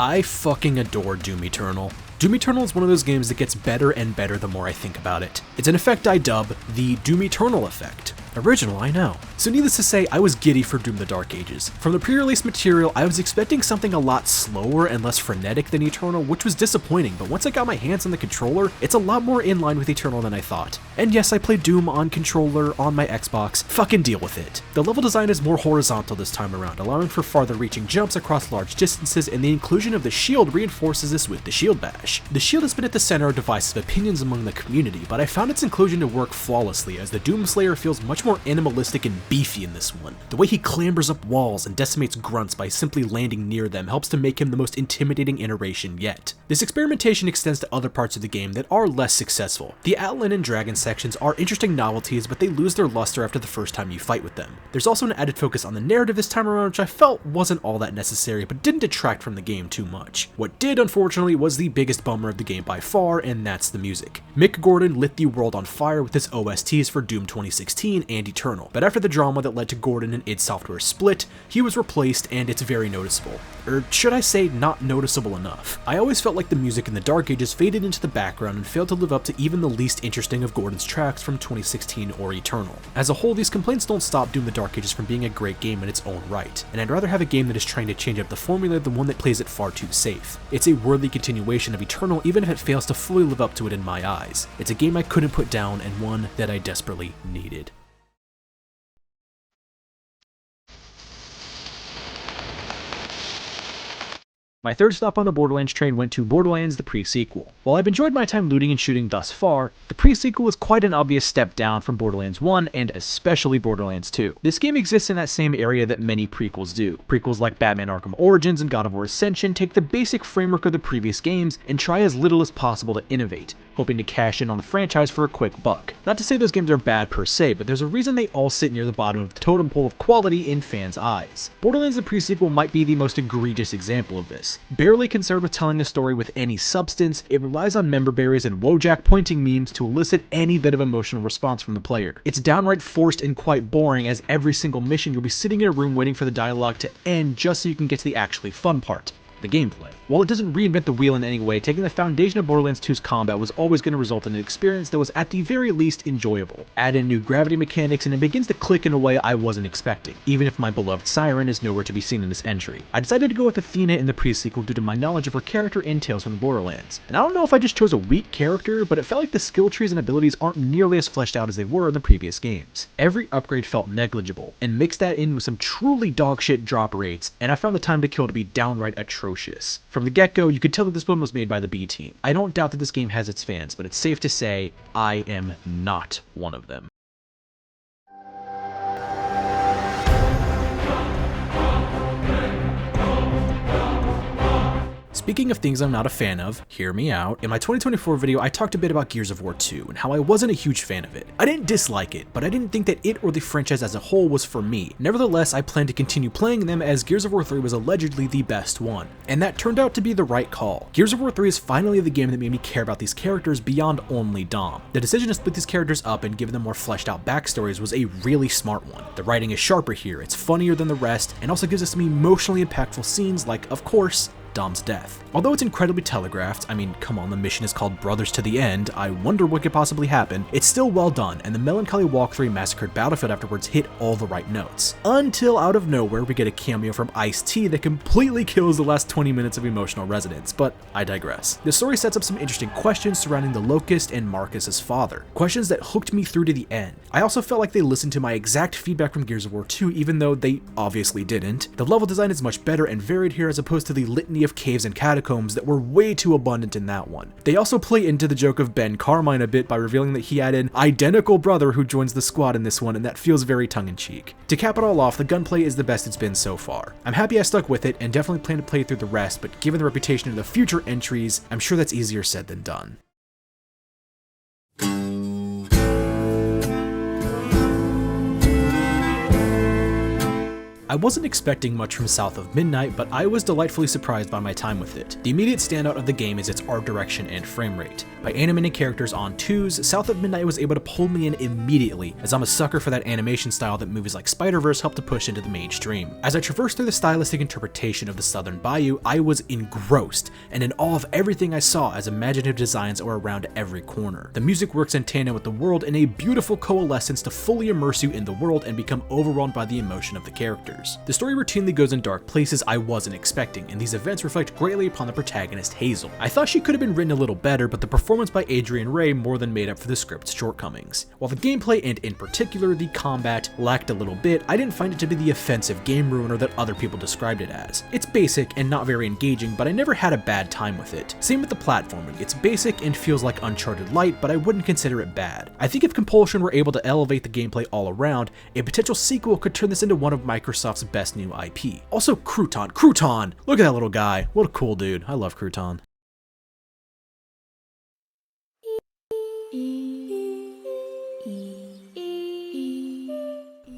I fucking adore Doom Eternal. Doom Eternal is one of those games that gets better and better the more I think about it. It's an effect I dub the Doom Eternal effect. Original, I know. So needless to say, I was giddy for Doom the Dark Ages. From the pre-release material, I was expecting something a lot slower and less frenetic than Eternal, which was disappointing, but once I got my hands on the controller, it's a lot more in line with Eternal than I thought. And yes, I played Doom on controller on my Xbox. Fucking deal with it. The level design is more horizontal this time around, allowing for farther reaching jumps across large distances, and the inclusion of the shield reinforces this with the shield bash. The shield has been at the center of divisive opinions among the community, but I found its inclusion to work flawlessly, as the Doomslayer feels much more animalistic and beefy in this one. The way he clambers up walls and decimates grunts by simply landing near them helps to make him the most intimidating iteration yet. This experimentation extends to other parts of the game that are less successful. The Atlan and Dragon sections are interesting novelties, but they lose their luster after the first time you fight with them. There's also an added focus on the narrative this time around, which I felt wasn't all that necessary, but didn't detract from the game too much. What did, unfortunately, was the biggest bummer of the game by far, and that's the music. Mick Gordon lit the world on fire with his OSTs for Doom 2016 and and Eternal, but after the drama that led to Gordon and id Software's split, he was replaced and it's very noticeable. Or should I say, not noticeable enough. I always felt like the music in the Dark Ages faded into the background and failed to live up to even the least interesting of Gordon's tracks from 2016 or Eternal. As a whole, these complaints don't stop Doom the Dark Ages from being a great game in its own right, and I'd rather have a game that is trying to change up the formula than one that plays it far too safe. It's a worthy continuation of Eternal even if it fails to fully live up to it in my eyes. It's a game I couldn't put down and one that I desperately needed. My third stop on the Borderlands train went to Borderlands the pre-sequel. While I've enjoyed my time looting and shooting thus far, the pre-sequel was quite an obvious step down from Borderlands 1 and especially Borderlands 2. This game exists in that same area that many prequels do. Prequels like Batman Arkham Origins and God of War Ascension take the basic framework of the previous games and try as little as possible to innovate, hoping to cash in on the franchise for a quick buck. Not to say those games are bad per se, but there's a reason they all sit near the bottom of the totem pole of quality in fans' eyes. Borderlands the pre-sequel might be the most egregious example of this. Barely concerned with telling a story with any substance, it relies on member berries and Wojak pointing memes to elicit any bit of emotional response from the player. It's downright forced and quite boring, as every single mission you'll be sitting in a room waiting for the dialogue to end just so you can get to the actually fun part, the gameplay. While it doesn't reinvent the wheel in any way, taking the foundation of Borderlands 2's combat was always going to result in an experience that was at the very least enjoyable. Add in new gravity mechanics and it begins to click in a way I wasn't expecting, even if my beloved Siren is nowhere to be seen in this entry. I decided to go with Athena in the pre-sequel due to my knowledge of her character and tales from the Borderlands. And I don't know if I just chose a weak character, but it felt like the skill trees and abilities aren't nearly as fleshed out as they were in the previous games. Every upgrade felt negligible, and mix that in with some truly dogshit drop rates, and I found the time to kill to be downright atrocious. From the get-go, you could tell that this one was made by the B team. I don't doubt that this game has its fans, but it's safe to say I am not one of them. Speaking of things I'm not a fan of, hear me out. In my 2024 video, I talked a bit about Gears of War 2 and how I wasn't a huge fan of it. I didn't dislike it, but I didn't think that it or the franchise as a whole was for me. Nevertheless, I plan to continue playing them as Gears of War 3 was allegedly the best one, and that turned out to be the right call. Gears of War 3 is finally the game that made me care about these characters beyond only Dom. The decision to split these characters up and give them more fleshed out backstories was a really smart one. The writing is sharper here, it's funnier than the rest, and also gives us some emotionally impactful scenes like, of course, Dom's death. Although it's incredibly telegraphed, I mean, come on, the mission is called Brothers to the End, I wonder what could possibly happen, it's still well done, and the melancholy walkthrough massacred battlefield afterwards hit all the right notes. Until out of nowhere, we get a cameo from Ice-T that completely kills the last 20 minutes of emotional resonance, but I digress. The story sets up some interesting questions surrounding the Locust and Marcus's father, questions that hooked me through to the end. I also felt like they listened to my exact feedback from Gears of War 2, even though they obviously didn't. The level design is much better and varied here as opposed to the litany of caves and catacombs that were way too abundant in that one. They also play into the joke of Ben Carmine a bit by revealing that he had an identical brother who joins the squad in this one, and that feels very tongue-in-cheek. To cap it all off, the gunplay is the best it's been so far. I'm happy I stuck with it and definitely plan to play through the rest, but given the reputation of the future entries, I'm sure that's easier said than done. I wasn't expecting much from South of Midnight, but I was delightfully surprised by my time with it. The immediate standout of the game is its art direction and frame rate. By animating characters on twos, South of Midnight was able to pull me in immediately, as I'm a sucker for that animation style that movies like Spider-Verse helped to push into the mainstream. As I traversed through the stylistic interpretation of the Southern Bayou, I was engrossed, and in awe of everything I saw as imaginative designs are around every corner. The music works in tandem with the world in a beautiful coalescence to fully immerse you in the world and become overwhelmed by the emotion of the characters. The story routinely goes in dark places I wasn't expecting, and these events reflect greatly upon the protagonist Hazel. I thought she could have been written a little better, but the performance by Adrian Ray more than made up for the script's shortcomings. While the gameplay, and in particular the combat, lacked a little bit, I didn't find it to be the offensive game ruiner that other people described it as. It's basic and not very engaging, but I never had a bad time with it. Same with the platforming, it's basic and feels like Uncharted Light, but I wouldn't consider it bad. I think if Compulsion were able to elevate the gameplay all around, a potential sequel could turn this into one of Microsoft's best new IP. Also, Crouton! Look at that little guy. What a cool dude. I love Crouton.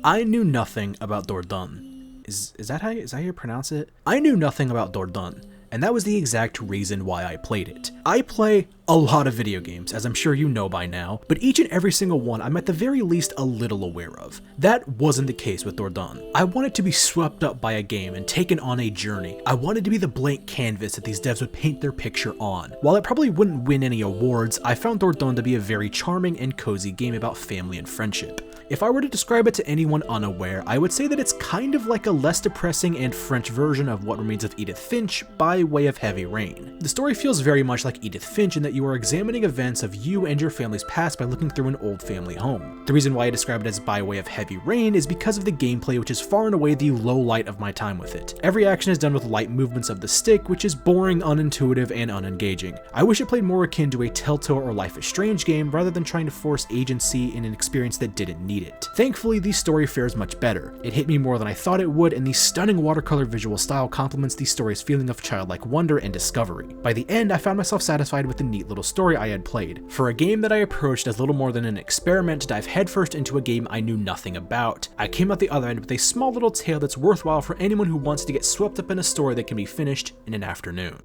I knew nothing about Dordogne. Is that how you pronounce it? I knew nothing about Dordogne. and that was the exact reason why I played it. I play a lot of video games, as I'm sure you know by now, but each and every single one I'm at the very least a little aware of. That wasn't the case with Dordogne. I wanted to be swept up by a game and taken on a journey. I wanted to be the blank canvas that these devs would paint their picture on. While it probably wouldn't win any awards, I found Dordogne to be a very charming and cozy game about family and friendship. If I were to describe it to anyone unaware, I would say that it's kind of like a less depressing and French version of What Remains of Edith Finch by way of Heavy Rain. The story feels very much like Edith Finch in that you are examining events of you and your family's past by looking through an old family home. The reason why I describe it as by way of Heavy Rain is because of the gameplay, which is far and away the low light of my time with it. Every action is done with light movements of the stick, which is boring, unintuitive, and unengaging. I wish it played more akin to a Telltale or Life is Strange game rather than trying to force agency in an experience that didn't need it. Thankfully, the story fares much better. It hit me more than I thought it would, and the stunning watercolor visual style complements the story's feeling of childlike wonder and discovery. By the end, I found myself satisfied with the neat little story I had played. For a game that I approached as little more than an experiment to dive headfirst into a game I knew nothing about, I came out the other end with a small little tale that's worthwhile for anyone who wants to get swept up in a story that can be finished in an afternoon.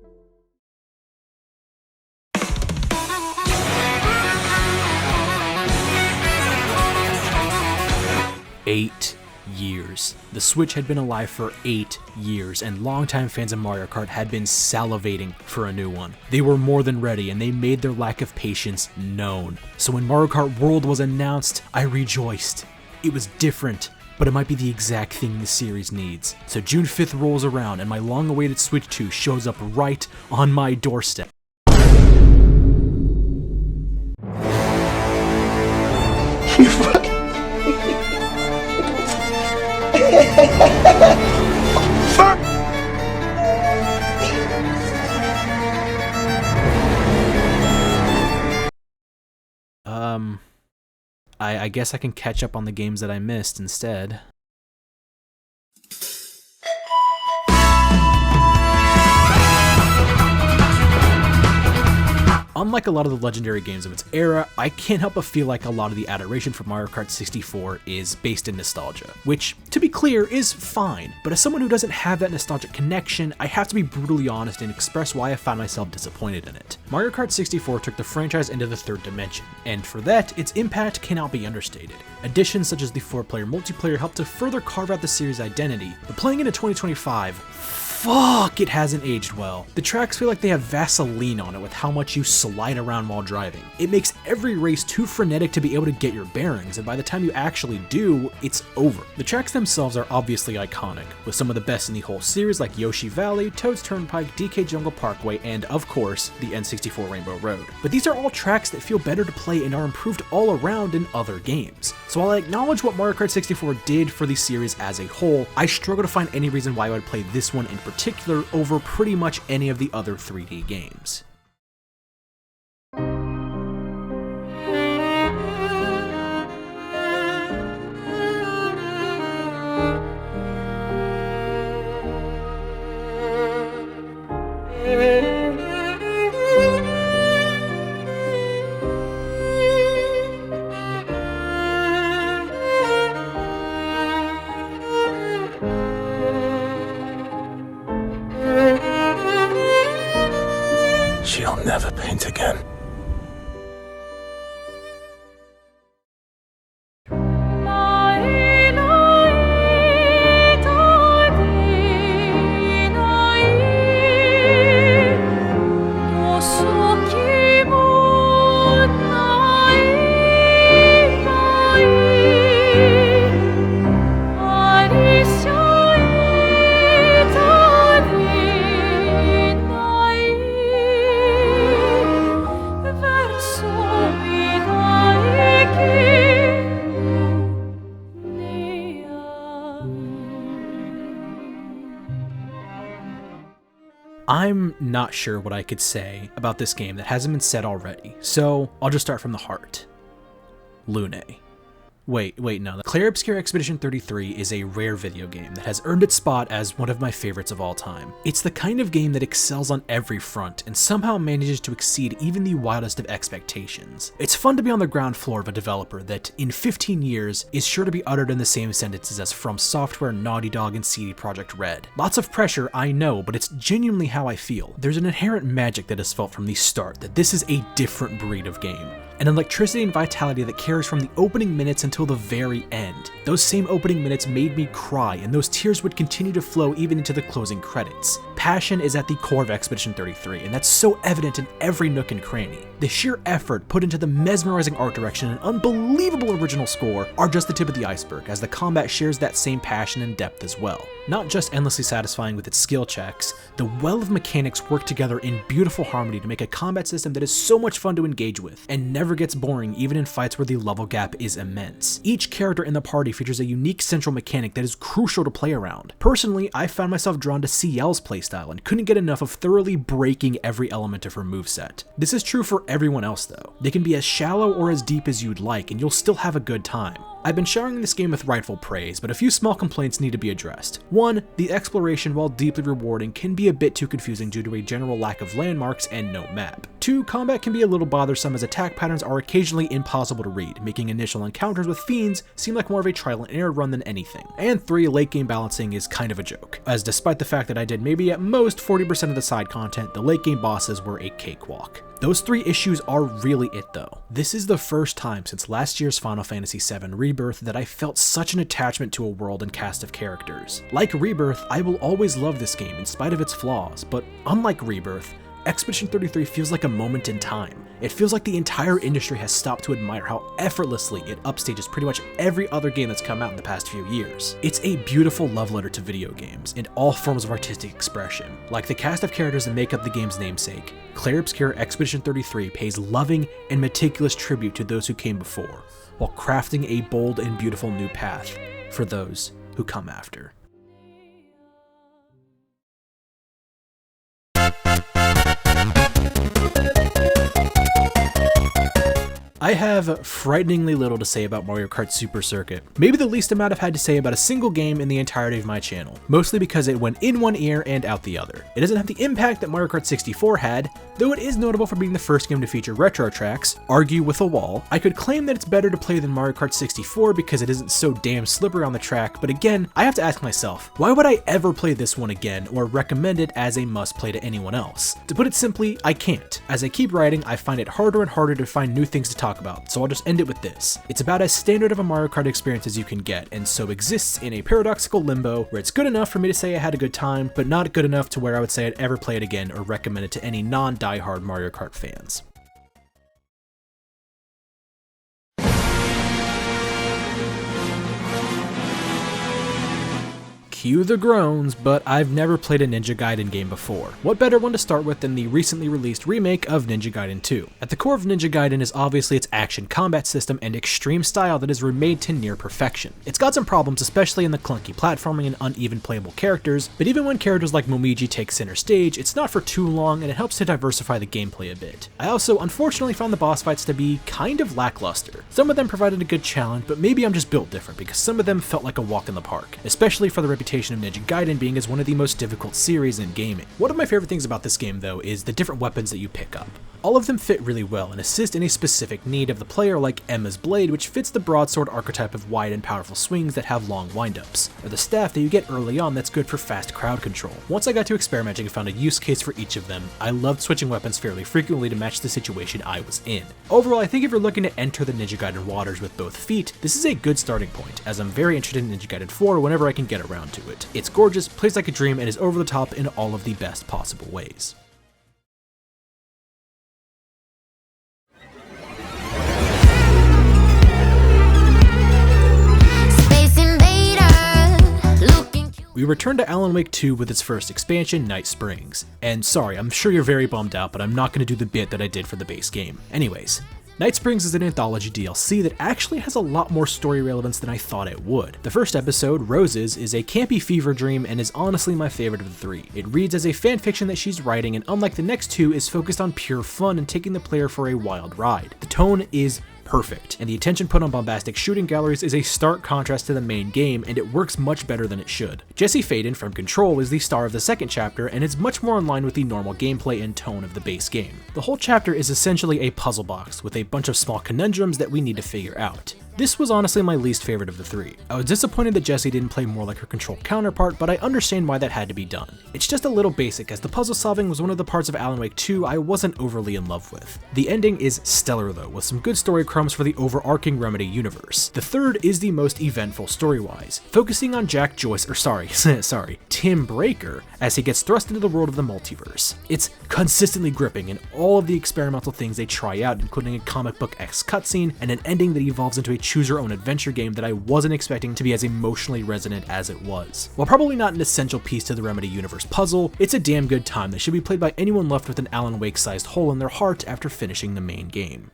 Eight years. The Switch had been alive for 8 years, and longtime fans of Mario Kart had been salivating for a new one. They were more than ready, and they made their lack of patience known. So when Mario Kart World was announced, I rejoiced. It was different, but it might be the exact thing the series needs. So June 5th rolls around, and my long-awaited Switch 2 shows up right on my doorstep. I guess I can catch up on the games that I missed instead. Unlike a lot of the legendary games of its era, I can't help but feel like a lot of the adoration for Mario Kart 64 is based in nostalgia, which, to be clear, is fine, but as someone who doesn't have that nostalgic connection, I have to be brutally honest and express why I found myself disappointed in it. Mario Kart 64 took the franchise into the third dimension, and for that, its impact cannot be understated. Additions such as the 4-player multiplayer helped to further carve out the series' identity, but playing into 2025, fuck, it hasn't aged well. The tracks feel like they have Vaseline on it with how much you slide around while driving. It makes every race too frenetic to be able to get your bearings, and by the time you actually do, it's over. The tracks themselves are obviously iconic, with some of the best in the whole series like Yoshi Valley, Toad's Turnpike, DK Jungle Parkway, and of course, the N64 Rainbow Road. But these are all tracks that feel better to play and are improved all around in other games. So while I acknowledge what Mario Kart 64 did for the series as a whole, I struggle to find any reason why I would play this one in particular over pretty much any of the other 3D games. She'll never paint again. I'm not sure what I could say about this game that hasn't been said already, so I'll just start from the heart. Lune. Wait, no, Clair Obscur Expedition 33 is a rare video game that has earned its spot as one of my favorites of all time. It's the kind of game that excels on every front and somehow manages to exceed even the wildest of expectations. It's fun to be on the ground floor of a developer that, in 15 years, is sure to be uttered in the same sentences as From Software, Naughty Dog, and CD Projekt Red. Lots of pressure, I know, but it's genuinely how I feel. There's an inherent magic that is felt from the start that this is a different breed of game. An electricity and vitality that carries from the opening minutes until the very end. Those same opening minutes made me cry, and those tears would continue to flow even into the closing credits. Passion is at the core of Expedition 33, and that's so evident in every nook and cranny. The sheer effort put into the mesmerizing art direction and unbelievable original score are just the tip of the iceberg, as the combat shares that same passion and depth as well. Not just endlessly satisfying with its skill checks, the well of mechanics work together in beautiful harmony to make a combat system that is so much fun to engage with, and never gets boring even in fights where the level gap is immense. Each character in the party features a unique central mechanic that is crucial to play around. Personally, I found myself drawn to CL's playstyle and couldn't get enough of thoroughly breaking every element of her moveset. This is true for everyone else though. They can be as shallow or as deep as you'd like, and you'll still have a good time. I've been showering this game with rightful praise, but a few small complaints need to be addressed. One, the exploration, while deeply rewarding, can be a bit too confusing due to a general lack of landmarks and no map. Two, combat can be a little bothersome as attack patterns are occasionally impossible to read, making initial encounters with fiends seem like more of a trial and error run than anything. And three, late game balancing is kind of a joke, as despite the fact that I did maybe at most 40% of the side content, the late game bosses were a cakewalk. Those three issues are really it though. This is the first time since last year's Final Fantasy VII Rebirth that I felt such an attachment to a world and cast of characters. Like Rebirth, I will always love this game in spite of its flaws, but unlike Rebirth, Expedition 33 feels like a moment in time. It feels like the entire industry has stopped to admire how effortlessly it upstages pretty much every other game that's come out in the past few years. It's a beautiful love letter to video games and all forms of artistic expression. Like the cast of characters that make up the game's namesake, Clair Obscur Expedition 33 pays loving and meticulous tribute to those who came before, while crafting a bold and beautiful new path for those who come after. I have frighteningly little to say about Mario Kart Super Circuit, maybe the least amount I've had to say about a single game in the entirety of my channel, mostly because it went in one ear and out the other. It doesn't have the impact that Mario Kart 64 had, though it is notable for being the first game to feature retro tracks, argue with a wall. I could claim that it's better to play than Mario Kart 64 because it isn't so damn slippery on the track, but again, I have to ask myself, why would I ever play this one again or recommend it as a must play to anyone else? To put it simply, I can't. As I keep writing, I find it harder and harder to find new things to talk about, so I'll just end it with this. It's about as standard of a Mario Kart experience as you can get, and so exists in a paradoxical limbo where it's good enough for me to say I had a good time, but not good enough to where I would say I'd ever play it again or recommend it to any non-diehard Mario Kart fans. Cue the groans, but I've never played a Ninja Gaiden game before. What better one to start with than the recently released remake of Ninja Gaiden 2? At the core of Ninja Gaiden is obviously its action combat system and extreme style that is remade to near perfection. It's got some problems, especially in the clunky platforming and uneven playable characters, but even when characters like Momiji take center stage, it's not for too long and it helps to diversify the gameplay a bit. I also unfortunately found the boss fights to be kind of lackluster. Some of them provided a good challenge, but maybe I'm just built different because some of them felt like a walk in the park, especially for the reputation of Ninja Gaiden being as one of the most difficult series in gaming. One of my favorite things about this game though is the different weapons that you pick up. All of them fit really well and assist in a specific need of the player, like Emma's blade, which fits the broadsword archetype of wide and powerful swings that have long windups, or the staff that you get early on that's good for fast crowd control. Once I got to experimenting and found a use case for each of them, I loved switching weapons fairly frequently to match the situation I was in. Overall, I think if you're looking to enter the Ninja Gaiden waters with both feet, this is a good starting point, as I'm very interested in Ninja Gaiden 4 whenever I can get around to it. It's gorgeous, plays like a dream, and is over the top in all of the best possible ways. We return to Alan Wake 2 with its first expansion, Night Springs. And sorry, I'm sure you're very bummed out, but I'm not going to do the bit that I did for the base game. Anyways, Night Springs is an anthology DLC that actually has a lot more story relevance than I thought it would. The first episode, Roses, is a campy fever dream and is honestly my favorite of the three. It reads as a fanfiction that she's writing, and unlike the next two, is focused on pure fun and taking the player for a wild ride. The tone is perfect, and the attention put on bombastic shooting galleries is a stark contrast to the main game, and it works much better than it should. Jesse Faden from Control is the star of the second chapter, and is much more in line with the normal gameplay and tone of the base game. The whole chapter is essentially a puzzle box with a bunch of small conundrums that we need to figure out. This was honestly my least favorite of the three. I was disappointed that Jessie didn't play more like her Control counterpart, but I understand why that had to be done. It's just a little basic, as the puzzle solving was one of the parts of Alan Wake 2 I wasn't overly in love with. The ending is stellar though, with some good story crumbs for the overarching Remedy universe. The third is the most eventful story-wise, focusing on Jack Joyce, Tim Breaker, as he gets thrust into the world of the multiverse. It's consistently gripping in all of the experimental things they try out, including a comic book-esque cutscene and an ending that evolves into a choose-your-own-adventure game that I wasn't expecting to be as emotionally resonant as it was. While probably not an essential piece to the Remedy universe puzzle, it's a damn good time that should be played by anyone left with an Alan Wake-sized hole in their heart after finishing the main game.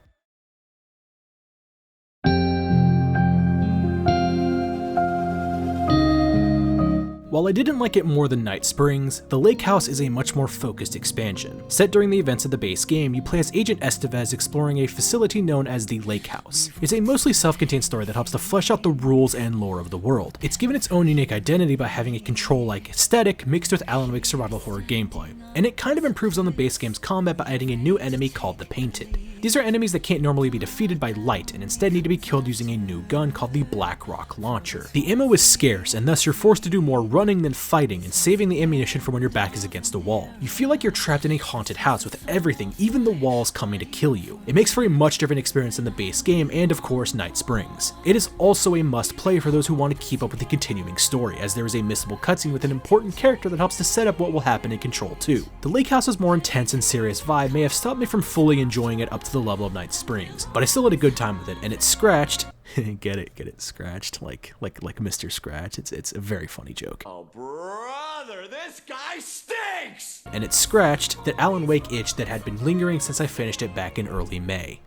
While I didn't like it more than Night Springs, the Lake House is a much more focused expansion. Set during the events of the base game, you play as Agent Estevez exploring a facility known as the Lake House. It's a mostly self-contained story that helps to flesh out the rules and lore of the world. It's given its own unique identity by having a Control-like aesthetic mixed with Alan Wake's survival horror gameplay. And it kind of improves on the base game's combat by adding a new enemy called the Painted. These are enemies that can't normally be defeated by light and instead need to be killed using a new gun called the Black Rock Launcher. The ammo is scarce, and thus you're forced to do more running than fighting and saving the ammunition for when your back is against a wall. You feel like you're trapped in a haunted house with everything, even the walls, coming to kill you. It makes for a much different experience than the base game and of course Night Springs. It is also a must play for those who want to keep up with the continuing story, as there is a missable cutscene with an important character that helps to set up what will happen in Control 2. The Lake House's more intense and serious vibe may have stopped me from fully enjoying it up to the level of Night Springs, but I still had a good time with it, and it's scratched. Get it, scratched, like Mr. Scratch. It's a very funny joke. Oh brother, this guy stinks! And it's scratched that Alan Wake itch that had been lingering since I finished it back in early May.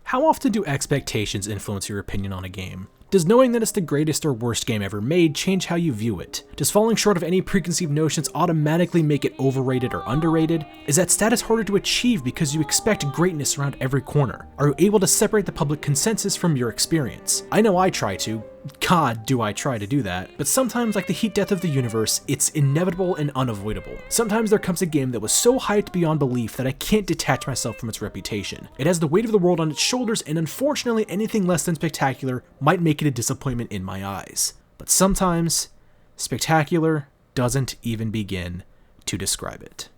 How often do expectations influence your opinion on a game? Does knowing that it's the greatest or worst game ever made change how you view it? Does falling short of any preconceived notions automatically make it overrated or underrated? Is that status harder to achieve because you expect greatness around every corner? Are you able to separate the public consensus from your experience? I know I try to. God, do I try to do that. But sometimes, like the heat death of the universe, it's inevitable and unavoidable. Sometimes there comes a game that was so hyped beyond belief that I can't detach myself from its reputation. It has the weight of the world on its shoulders, and unfortunately anything less than spectacular might make it a disappointment in my eyes. But sometimes, spectacular doesn't even begin to describe it.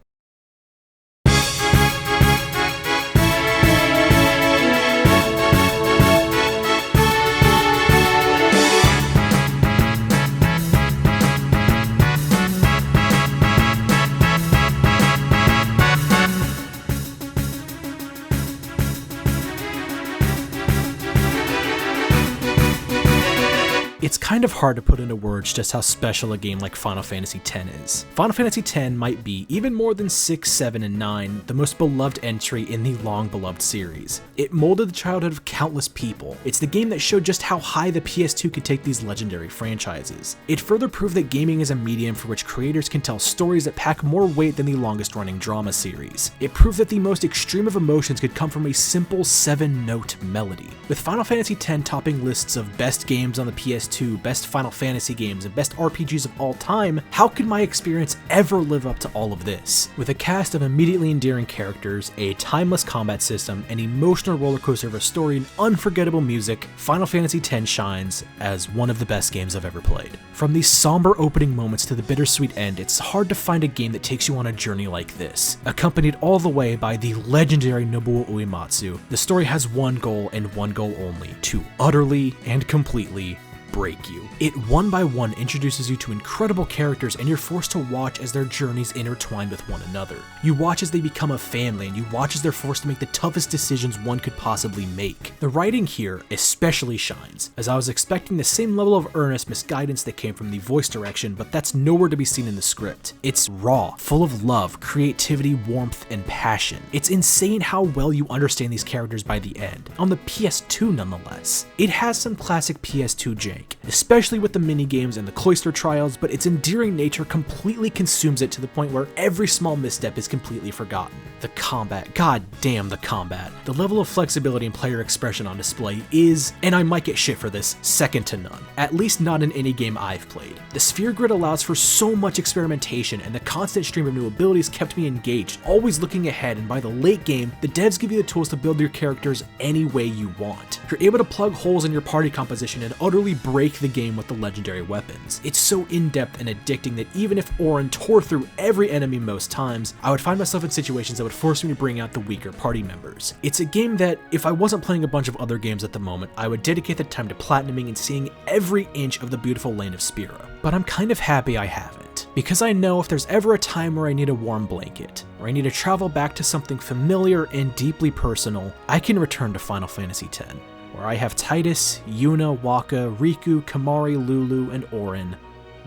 It's kind of hard to put into words just how special a game like Final Fantasy X is. Final Fantasy X might be, even more than 6, 7, and 9, the most beloved entry in the long-beloved series. It molded the childhood of countless people. It's the game that showed just how high the PS2 could take these legendary franchises. It further proved that gaming is a medium for which creators can tell stories that pack more weight than the longest-running drama series. It proved that the most extreme of emotions could come from a simple 7-note melody. With Final Fantasy X topping lists of best games on the PS2, best Final Fantasy games, and best RPGs of all time, how could my experience ever live up to all of this? With a cast of immediately endearing characters, a timeless combat system, an emotional rollercoaster of a story, and unforgettable music, Final Fantasy X shines as one of the best games I've ever played. From these somber opening moments to the bittersweet end, it's hard to find a game that takes you on a journey like this. Accompanied all the way by the legendary Nobuo Uematsu, the story has one goal and one goal only: to utterly and completely break you. It one by one introduces you to incredible characters, and you're forced to watch as their journeys intertwine with one another. You watch as they become a family, and you watch as they're forced to make the toughest decisions one could possibly make. The writing here especially shines, as I was expecting the same level of earnest misguidance that came from the voice direction, but that's nowhere to be seen in the script. It's raw, full of love, creativity, warmth, and passion. It's insane how well you understand these characters by the end, on the PS2 nonetheless. It has some classic PS2 jank, like, especially with the mini-games and the cloister trials, but its endearing nature completely consumes it to the point where every small misstep is completely forgotten. The combat, god damn the combat. The level of flexibility and player expression on display is, and I might get shit for this, second to none. At least not in any game I've played. The sphere grid allows for so much experimentation, and the constant stream of new abilities kept me engaged, always looking ahead, and by the late game, the devs give you the tools to build your characters any way you want. You're able to plug holes in your party composition and utterly break the game with the legendary weapons. It's so in-depth and addicting that even if Auron tore through every enemy most times, I would find myself in situations that would force me to bring out the weaker party members. It's a game that, if I wasn't playing a bunch of other games at the moment, I would dedicate the time to platinuming and seeing every inch of the beautiful lane of Spyro. But I'm kind of happy I haven't, because I know if there's ever a time where I need a warm blanket, or I need to travel back to something familiar and deeply personal, I can return to Final Fantasy X, where I have Titus, Yuna, Wakka, Riku, Kamari, Lulu, and Auron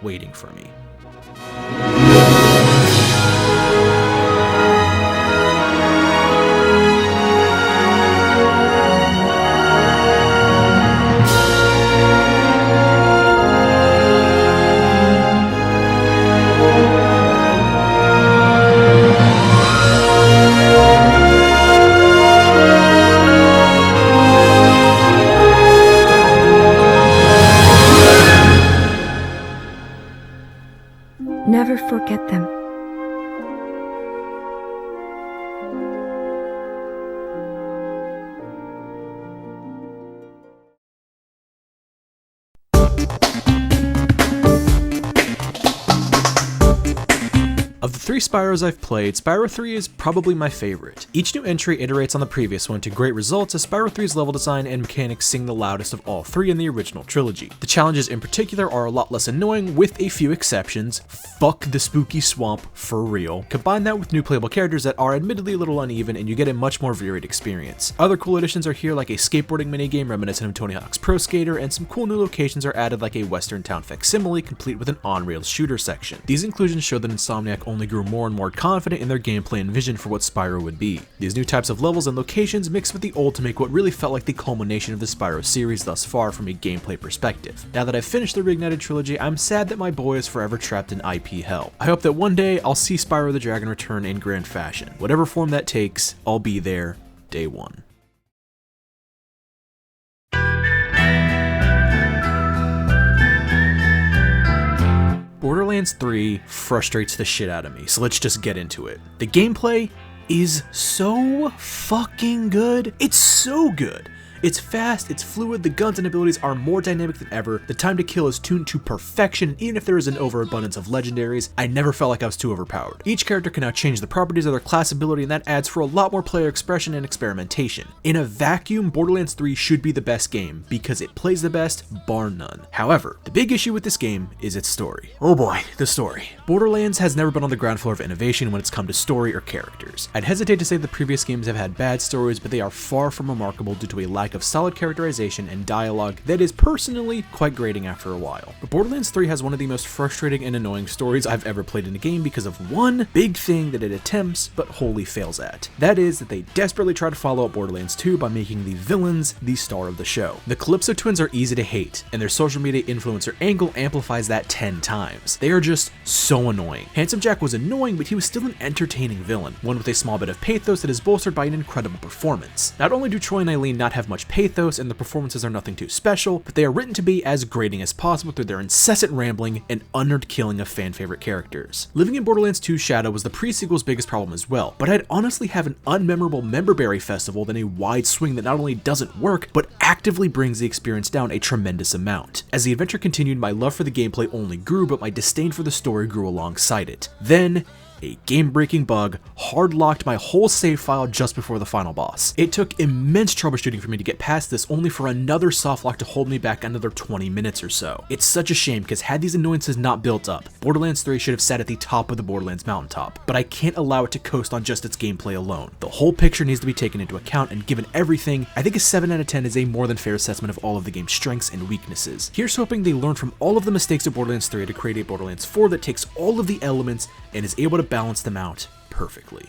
waiting for me. Never forget them. Of the 3 Spyros I've played, Spyro 3 is probably my favorite. Each new entry iterates on the previous one to great results, as Spyro 3's level design and mechanics sing the loudest of all 3 in the original trilogy. The challenges in particular are a lot less annoying, with a few exceptions. Fuck the spooky swamp, for real. Combine that with new playable characters that are admittedly a little uneven, and you get a much more varied experience. Other cool additions are here, like a skateboarding minigame reminiscent of Tony Hawk's Pro Skater, and some cool new locations are added, like a western town facsimile complete with an on-rails shooter section. These inclusions show that Insomniac only grew more and more confident in their gameplay and vision for what Spyro would be. These new types of levels and locations mixed with the old to make what really felt like the culmination of the Spyro series thus far from a gameplay perspective. Now that I've finished the Reignited trilogy, I'm sad that my boy is forever trapped in IP hell. I hope that one day I'll see Spyro the Dragon return in grand fashion. Whatever form that takes, I'll be there day one. Borderlands 3 frustrates the shit out of me, so let's just get into it. The gameplay is so fucking good. It's so good. It's fast, it's fluid, the guns and abilities are more dynamic than ever, the time to kill is tuned to perfection, and even if there is an overabundance of legendaries, I never felt like I was too overpowered. Each character can now change the properties of their class ability, and that adds for a lot more player expression and experimentation. In a vacuum, Borderlands 3 should be the best game, because it plays the best, bar none. However, the big issue with this game is its story. Oh boy, the story. Borderlands has never been on the ground floor of innovation when it's come to story or characters. I'd hesitate to say the previous games have had bad stories, but they are far from remarkable due to a lack of solid characterization and dialogue that is personally quite grating after a while. But Borderlands 3 has one of the most frustrating and annoying stories I've ever played in a game because of one big thing that it attempts but wholly fails at. That is that they desperately try to follow up Borderlands 2 by making the villains the star of the show. The Calypso twins are easy to hate, and their social media influencer angle amplifies that 10 times. They are just so annoying. Handsome Jack was annoying, but he was still an entertaining villain, one with a small bit of pathos that is bolstered by an incredible performance. Not only do Troy and Eileen not have much pathos, and the performances are nothing too special, but they are written to be as grating as possible through their incessant rambling and unearned killing of fan favorite characters. Living in Borderlands 2's shadow was the pre-sequel's biggest problem as well, but I'd honestly have an unmemorable Memberberry festival than a wide swing that not only doesn't work, but actively brings the experience down a tremendous amount. As the adventure continued, my love for the gameplay only grew, but my disdain for the story grew alongside it. Then, a game-breaking bug hard-locked my whole save file just before the final boss. It took immense troubleshooting for me to get past this, only for another softlock to hold me back another 20 minutes or so. It's such a shame, because had these annoyances not built up, Borderlands 3 should have sat at the top of the Borderlands mountaintop, but I can't allow it to coast on just its gameplay alone. The whole picture needs to be taken into account, and given everything, I think a 7 out of 10 is a more than fair assessment of all of the game's strengths and weaknesses. Here's hoping they learn from all of the mistakes of Borderlands 3 to create a Borderlands 4 that takes all of the elements and is able to balance them out perfectly.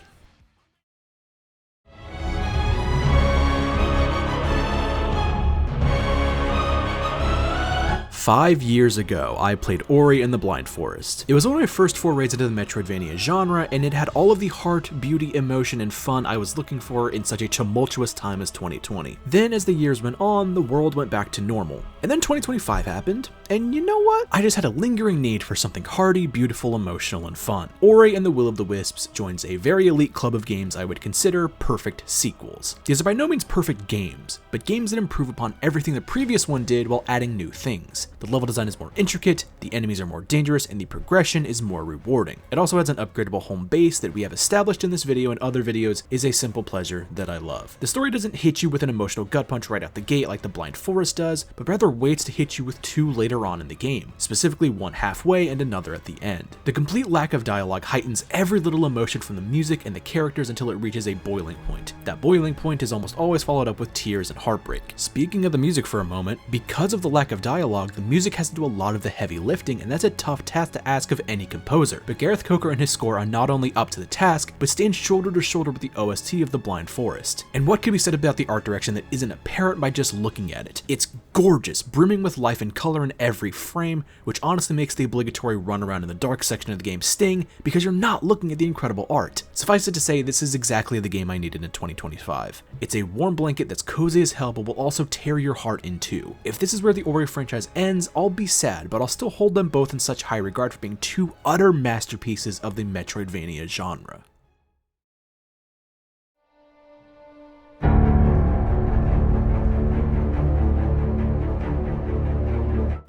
5 years ago, I played Ori and the Blind Forest. It was one of my first forays into the Metroidvania genre, and it had all of the heart, beauty, emotion, and fun I was looking for in such a tumultuous time as 2020. Then, as the years went on, the world went back to normal. And then 2025 happened, and you know what? I just had a lingering need for something hearty, beautiful, emotional, and fun. Ori and the Will of the Wisps joins a very elite club of games I would consider perfect sequels. These are by no means perfect games, but games that improve upon everything the previous one did while adding new things. The level design is more intricate, the enemies are more dangerous, and the progression is more rewarding. It also has an upgradable home base that we have established in this video and other videos is a simple pleasure that I love. The story doesn't hit you with an emotional gut punch right out the gate like the Blind Forest does, but rather waits to hit you with two later on in the game, specifically one halfway and another at the end. The complete lack of dialogue heightens every little emotion from the music and the characters until it reaches a boiling point. That boiling point is almost always followed up with tears and heartbreak. Speaking of the music for a moment, because of the lack of dialogue, the music has to do a lot of the heavy lifting, and that's a tough task to ask of any composer. But Gareth Coker and his score are not only up to the task, but stand shoulder to shoulder with the OST of the Blind Forest. And what can be said about the art direction that isn't apparent by just looking at it? It's gorgeous, brimming with life and color in every frame, which honestly makes the obligatory run around in the dark section of the game sting, because you're not looking at the incredible art. Suffice it to say, this is exactly the game I needed in 2025. It's a warm blanket that's cozy as hell, but will also tear your heart in two. If this is where the Ori franchise ends, I'll be sad, but I'll still hold them both in such high regard for being two utter masterpieces of the Metroidvania genre.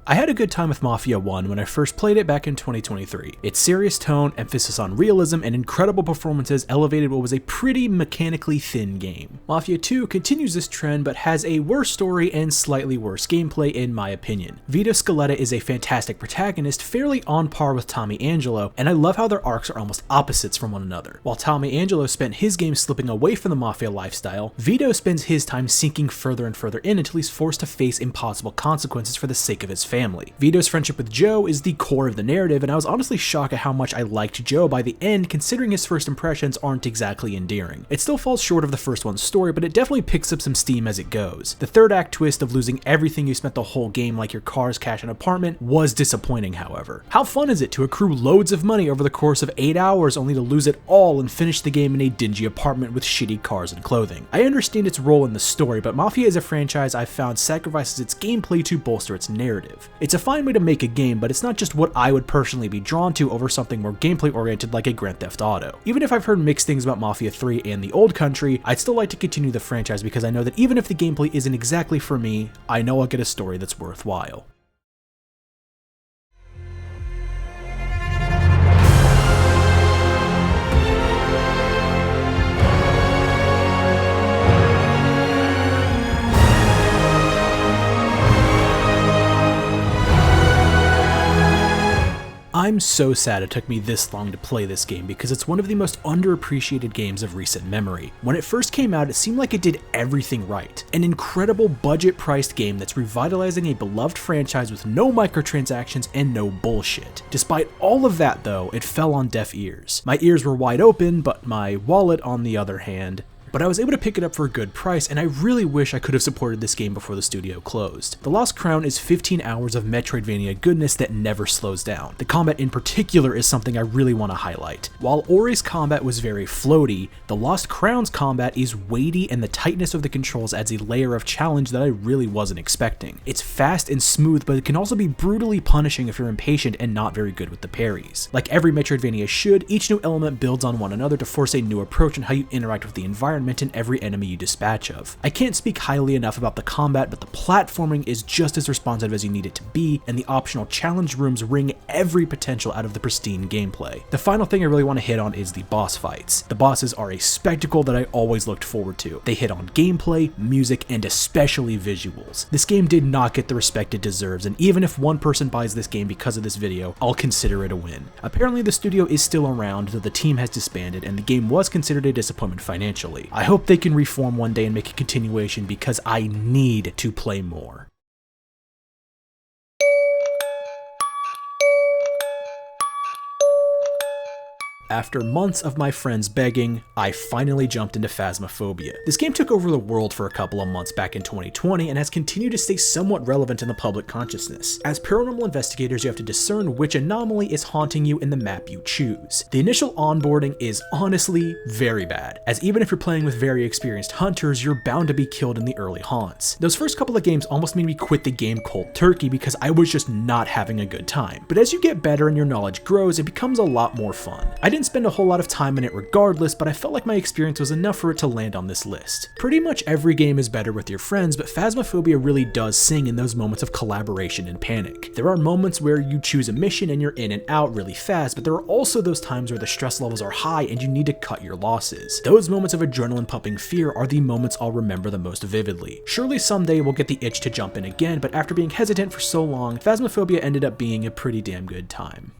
I had a good time with Mafia 1 when I first played it back in 2023. Its serious tone, emphasis on realism, and incredible performances elevated what was a pretty mechanically thin game. Mafia 2 continues this trend but has a worse story and slightly worse gameplay in my opinion. Vito Scaletta is a fantastic protagonist, fairly on par with Tommy Angelo, and I love how their arcs are almost opposites from one another. While Tommy Angelo spent his game slipping away from the Mafia lifestyle, Vito spends his time sinking further and further in until he's forced to face impossible consequences for the sake of his family. Vito's friendship with Joe is the core of the narrative, and I was honestly shocked at how much I liked Joe by the end, considering his first impressions aren't exactly endearing. It still falls short of the first one's story, but it definitely picks up some steam as it goes. The third act twist of losing everything you spent the whole game, like your cars, cash, and apartment, was disappointing, however. How fun is it to accrue loads of money over the course of 8 hours only to lose it all and finish the game in a dingy apartment with shitty cars and clothing? I understand its role in the story, but Mafia is a franchise I've found sacrifices its gameplay to bolster its narrative. It's a fine way to make a game, but it's not just what I would personally be drawn to over something more gameplay oriented like a Grand Theft Auto. Even if I've heard mixed things about Mafia 3 and the Old Country, I'd still like to continue the franchise because I know that even if the gameplay isn't exactly for me, I know I'll get a story that's worthwhile. I'm so sad it took me this long to play this game because it's one of the most underappreciated games of recent memory. When it first came out, it seemed like it did everything right. An incredible budget-priced game that's revitalizing a beloved franchise with no microtransactions and no bullshit. Despite all of that though, it fell on deaf ears. My ears were wide open, but my wallet on the other hand. But I was able to pick it up for a good price, and I really wish I could have supported this game before the studio closed. The Lost Crown is 15 hours of Metroidvania goodness that never slows down. The combat in particular is something I really want to highlight. While Ori's combat was very floaty, the Lost Crown's combat is weighty, and the tightness of the controls adds a layer of challenge that I really wasn't expecting. It's fast and smooth, but it can also be brutally punishing if you're impatient and not very good with the parries. Like every Metroidvania should, each new element builds on one another to force a new approach in how you interact with the environment and every enemy you dispatch of. I can't speak highly enough about the combat, but the platforming is just as responsive as you need it to be, and the optional challenge rooms wring every potential out of the pristine gameplay. The final thing I really want to hit on is the boss fights. The bosses are a spectacle that I always looked forward to. They hit on gameplay, music, and especially visuals. This game did not get the respect it deserves, and even if one person buys this game because of this video, I'll consider it a win. Apparently the studio is still around, though the team has disbanded, and the game was considered a disappointment financially. I hope they can reform one day and make a continuation because I need to play more. After months of my friends begging, I finally jumped into Phasmophobia. This game took over the world for a couple of months back in 2020 and has continued to stay somewhat relevant in the public consciousness. As paranormal investigators, you have to discern which anomaly is haunting you in the map you choose. The initial onboarding is honestly very bad, as even if you're playing with very experienced hunters, you're bound to be killed in the early haunts. Those first couple of games almost made me quit the game cold turkey because I was just not having a good time. But as you get better and your knowledge grows, it becomes a lot more fun. I didn't spend a whole lot of time in it regardless, but I felt like my experience was enough for it to land on this list. Pretty much every game is better with your friends, but Phasmophobia really does sing in those moments of collaboration and panic. There are moments where you choose a mission and you're in and out really fast, but there are also those times where the stress levels are high and you need to cut your losses. Those moments of adrenaline pumping fear are the moments I'll remember the most vividly. Surely someday we'll get the itch to jump in again, but after being hesitant for so long, Phasmophobia ended up being a pretty damn good time.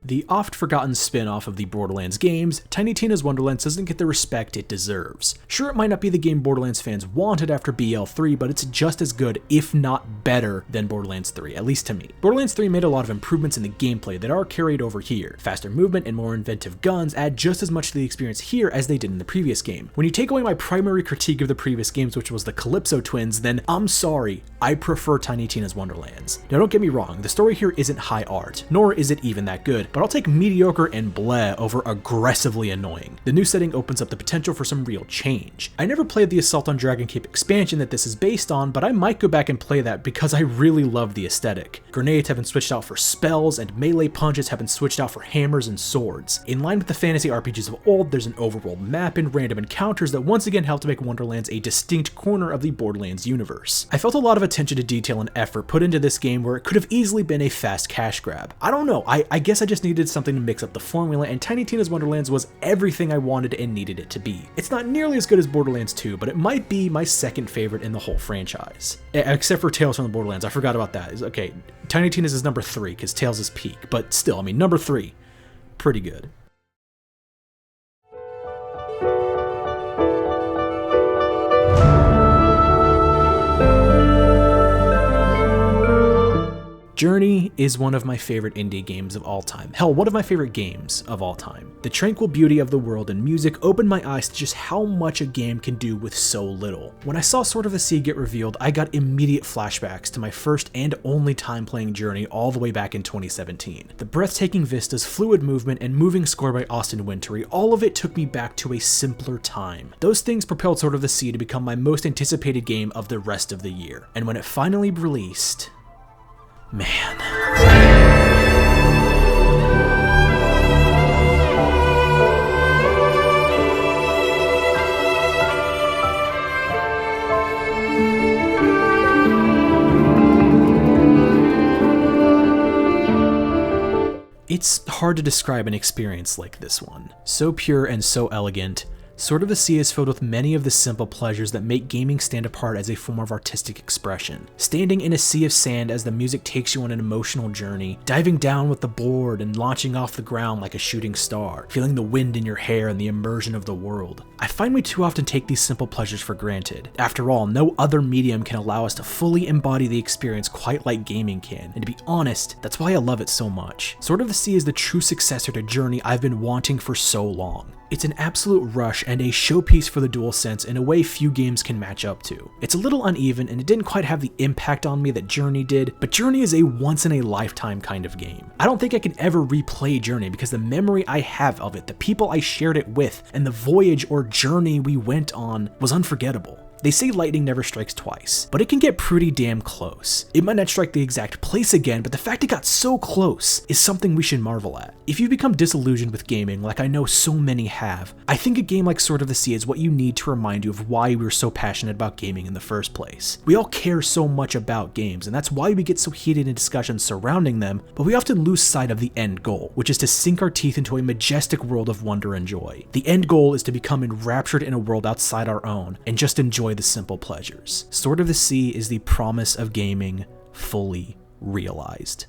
The oft-forgotten spin-off of the Borderlands games, Tiny Tina's Wonderlands doesn't get the respect it deserves. Sure, it might not be the game Borderlands fans wanted after BL3, but it's just as good, if not better, than Borderlands 3, at least to me. Borderlands 3 made a lot of improvements in the gameplay that are carried over here. Faster movement and more inventive guns add just as much to the experience here as they did in the previous game. When you take away my primary critique of the previous games, which was the Calypso twins, then I'm sorry, I prefer Tiny Tina's Wonderlands. Now don't get me wrong, the story here isn't high art, nor is it even that good, but I'll take mediocre and bleh over aggressively annoying. The new setting opens up the potential for some real change. I never played the Assault on Dragon Cape expansion that this is based on, but I might go back and play that because I really love the aesthetic. Grenades have been switched out for spells, and melee punches have been switched out for hammers and swords. In line with the fantasy RPGs of old, there's an overworld map and random encounters that once again help to make Wonderlands a distinct corner of the Borderlands universe. I felt a lot of attention to detail and effort put into this game where it could have easily been a fast cash grab. I don't know, I guess I just needed something to mix up the formula, and Tiny Tina's Wonderlands was everything I wanted and needed it to be. It's not nearly as good as Borderlands 2, but it might be my second favorite in the whole franchise. Except for Tales from the Borderlands, I forgot about that. Okay, Tiny Tina's is number 3, because Tales is peak, but still, I mean, number 3, pretty good. Journey is one of my favorite indie games of all time. Hell, one of my favorite games of all time. The tranquil beauty of the world and music opened my eyes to just how much a game can do with so little. When I saw Sword of the Sea get revealed, I got immediate flashbacks to my first and only time playing Journey all the way back in 2017. The breathtaking vistas, fluid movement, and moving score by Austin Wintory, all of it took me back to a simpler time. Those things propelled Sword of the Sea to become my most anticipated game of the rest of the year. And when it finally released, man. It's hard to describe an experience like this one. So pure and so elegant. Sword of the Sea is filled with many of the simple pleasures that make gaming stand apart as a form of artistic expression. Standing in a sea of sand as the music takes you on an emotional journey, diving down with the board and launching off the ground like a shooting star, feeling the wind in your hair and the immersion of the world. I find we too often take these simple pleasures for granted. After all, no other medium can allow us to fully embody the experience quite like gaming can, and to be honest, that's why I love it so much. Sword of the Sea is the true successor to Journey I've been wanting for so long. It's an absolute rush and a showpiece for the DualSense in a way few games can match up to. It's a little uneven and it didn't quite have the impact on me that Journey did, but Journey is a once-in-a-lifetime kind of game. I don't think I can ever replay Journey because the memory I have of it, the people I shared it with, and the voyage or journey we went on was unforgettable. They say lightning never strikes twice, but it can get pretty damn close. It might not strike the exact place again, but the fact it got so close is something we should marvel at. If you've become disillusioned with gaming, like I know so many have, I think a game like Sword of the Sea is what you need to remind you of why we were so passionate about gaming in the first place. We all care so much about games, and that's why we get so heated in discussions surrounding them, but we often lose sight of the end goal, which is to sink our teeth into a majestic world of wonder and joy. The end goal is to become enraptured in a world outside our own, and just enjoy the simple pleasures. Sword of the Sea is the promise of gaming fully realized.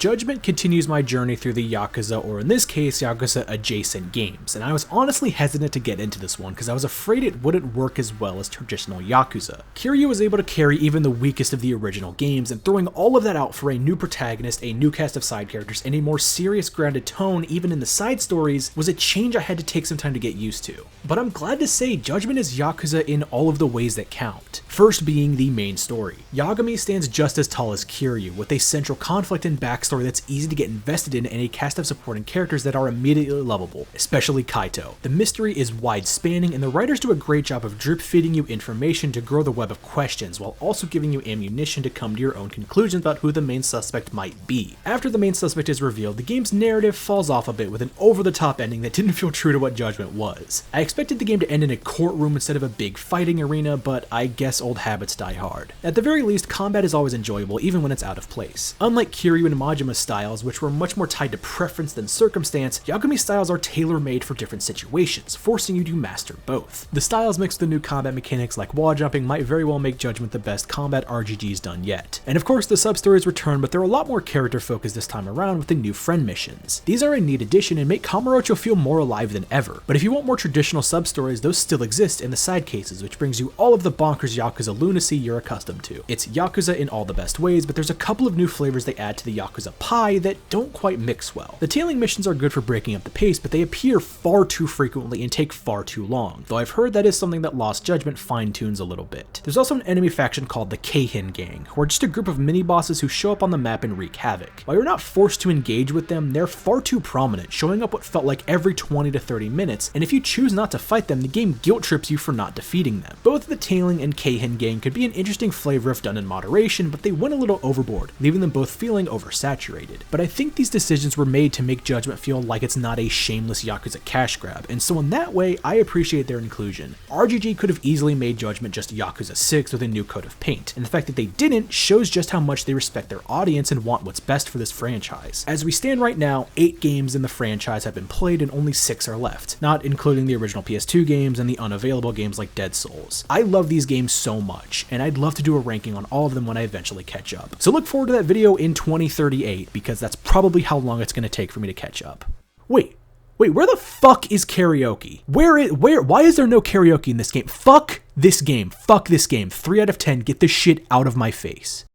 Judgment continues my journey through the Yakuza, or in this case, Yakuza adjacent games, and I was honestly hesitant to get into this one because I was afraid it wouldn't work as well as traditional Yakuza. Kiryu was able to carry even the weakest of the original games, and throwing all of that out for a new protagonist, a new cast of side characters, and a more serious grounded tone even in the side stories was a change I had to take some time to get used to. But I'm glad to say Judgment is Yakuza in all of the ways that count. First being the main story. Yagami stands just as tall as Kiryu, with a central conflict and backstory that's easy to get invested in and a cast of supporting characters that are immediately lovable, especially Kaito. The mystery is wide-spanning, and the writers do a great job of drip-feeding you information to grow the web of questions, while also giving you ammunition to come to your own conclusions about who the main suspect might be. After the main suspect is revealed, the game's narrative falls off a bit with an over-the-top ending that didn't feel true to what Judgment was. I expected the game to end in a courtroom instead of a big fighting arena, but I guess old habits die hard. At the very least, combat is always enjoyable, even when it's out of place. Unlike Kiryu and Majima's styles, which were much more tied to preference than circumstance, Yagami's styles are tailor-made for different situations, forcing you to master both. The styles mixed with the new combat mechanics like wall jumping might very well make Judgment the best combat RGG's done yet. And of course, the sub-stories return, but they're a lot more character-focused this time around with the new friend missions. These are a neat addition and make Kamurocho feel more alive than ever, but if you want more traditional sub-stories, those still exist in the side cases, which brings you all of the bonkers Yakuza lunacy you're accustomed to. It's Yakuza in all the best ways, but there's a couple of new flavors they add to the Yakuza pie that don't quite mix well. The tailing missions are good for breaking up the pace, but they appear far too frequently and take far too long, though I've heard that is something that Lost Judgment fine-tunes a little bit. There's also an enemy faction called the Keihin Gang, who are just a group of mini-bosses who show up on the map and wreak havoc. While you're not forced to engage with them, they're far too prominent, showing up what felt like every 20 to 30 minutes, and if you choose not to fight them, the game guilt trips you for not defeating them. Both the Tailing and Keihin Gang could be an interesting flavor if done in moderation, but they went a little overboard, leaving them both feeling oversaturated. But I think these decisions were made to make Judgment feel like it's not a shameless Yakuza cash grab, and so in that way, I appreciate their inclusion. RGG could have easily made Judgment just Yakuza 6 with a new coat of paint, and the fact that they didn't shows just how much they respect their audience and want what's best for this franchise. As we stand right now, 8 games in the franchise have been played and only 6 are left, not including the original PS2 games and the unavailable games like Dead Souls. I love these games so much, and I'd love to do a ranking on all of them when I eventually catch up. So look forward to that video in 2038, because that's probably how long it's going to take for me to catch up. Wait, where the fuck is karaoke? Why is there no karaoke in this game? Fuck this game. 3 out of 10, get this shit out of my face.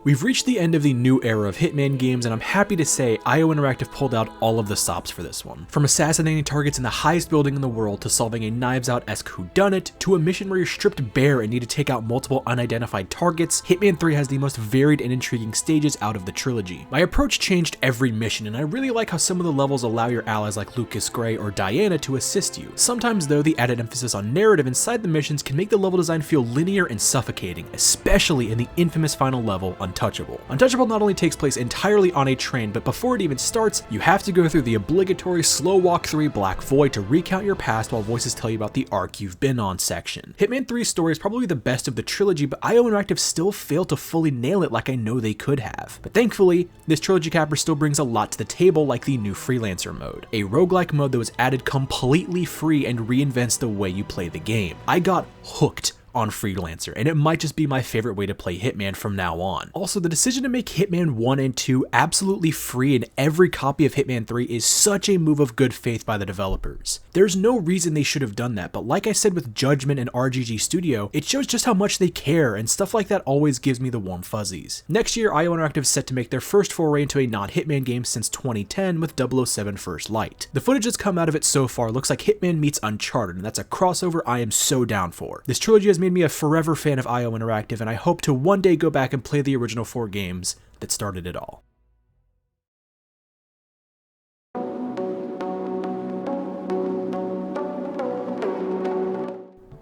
We've reached the end of the new era of Hitman games, and I'm happy to say IO Interactive pulled out all of the stops for this one. From assassinating targets in the highest building in the world, to solving a Knives Out-esque whodunit, to a mission where you're stripped bare and need to take out multiple unidentified targets, Hitman 3 has the most varied and intriguing stages out of the trilogy. My approach changed every mission, and I really like how some of the levels allow your allies like Lucas Gray or Diana to assist you. Sometimes though, the added emphasis on narrative inside the missions can make the level design feel linear and suffocating, especially in the infamous final level, Untouchable. Untouchable not only takes place entirely on a train, but before it even starts, you have to go through the obligatory slow walk through a black void to recount your past while voices tell you about the arc you've been on section. Hitman 3's story is probably the best of the trilogy, but IO Interactive still failed to fully nail it like I know they could have. But thankfully, this trilogy capper still brings a lot to the table, like the new Freelancer mode, a roguelike mode that was added completely free and reinvents the way you play the game. I got hooked on Freelancer, and it might just be my favorite way to play Hitman from now on. Also, the decision to make Hitman 1 and 2 absolutely free in every copy of Hitman 3 is such a move of good faith by the developers. There's no reason they should have done that, but like I said with Judgment and RGG Studio, it shows just how much they care, and stuff like that always gives me the warm fuzzies. Next year, IO Interactive is set to make their first foray into a non-Hitman game since 2010 with 007 First Light. The footage that's come out of it so far looks like Hitman meets Uncharted, and that's a crossover I am so down for. This trilogy has made me a forever fan of IO Interactive, and I hope to one day go back and play the original 4 games that started it all.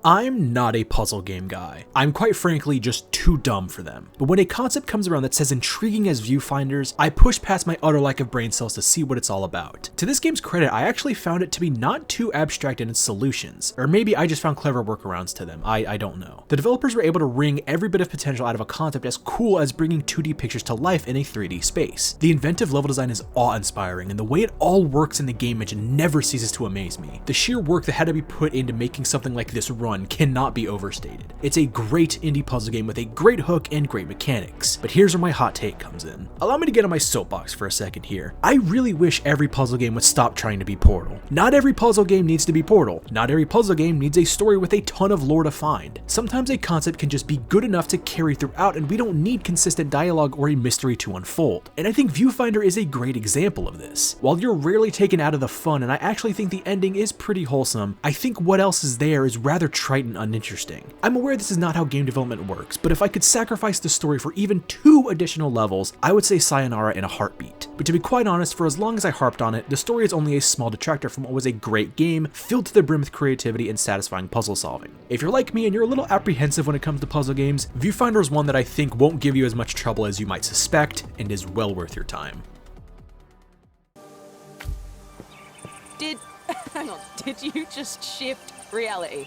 I'm not a puzzle game guy. I'm quite frankly just too dumb for them. But when a concept comes around that's as intriguing as Viewfinders, I push past my utter lack of brain cells to see what it's all about. To this game's credit, I actually found it to be not too abstract in its solutions. Or maybe I just found clever workarounds to them, I don't know. The developers were able to wring every bit of potential out of a concept as cool as bringing 2D pictures to life in a 3D space. The inventive level design is awe-inspiring, and the way it all works in the game engine never ceases to amaze me. The sheer work that had to be put into making something like this run cannot be overstated. It's a great indie puzzle game with a great hook and great mechanics. But here's where my hot take comes in. Allow me to get on my soapbox for a second here. I really wish every puzzle game would stop trying to be Portal. Not every puzzle game needs to be Portal. Not every puzzle game needs a story with a ton of lore to find. Sometimes a concept can just be good enough to carry throughout, and we don't need consistent dialogue or a mystery to unfold. And I think Viewfinder is a great example of this. While you're rarely taken out of the fun, and I actually think the ending is pretty wholesome, I think what else is there is rather trite and uninteresting. I'm aware this is not how game development works, but if I could sacrifice the story for even 2 additional levels, I would say sayonara in a heartbeat. But to be quite honest, for as long as I harped on it, the story is only a small detractor from what was a great game, filled to the brim with creativity and satisfying puzzle solving. If you're like me and you're a little apprehensive when it comes to puzzle games, Viewfinder is one that I think won't give you as much trouble as you might suspect, and is well worth your time. Hang on, did you just shift reality?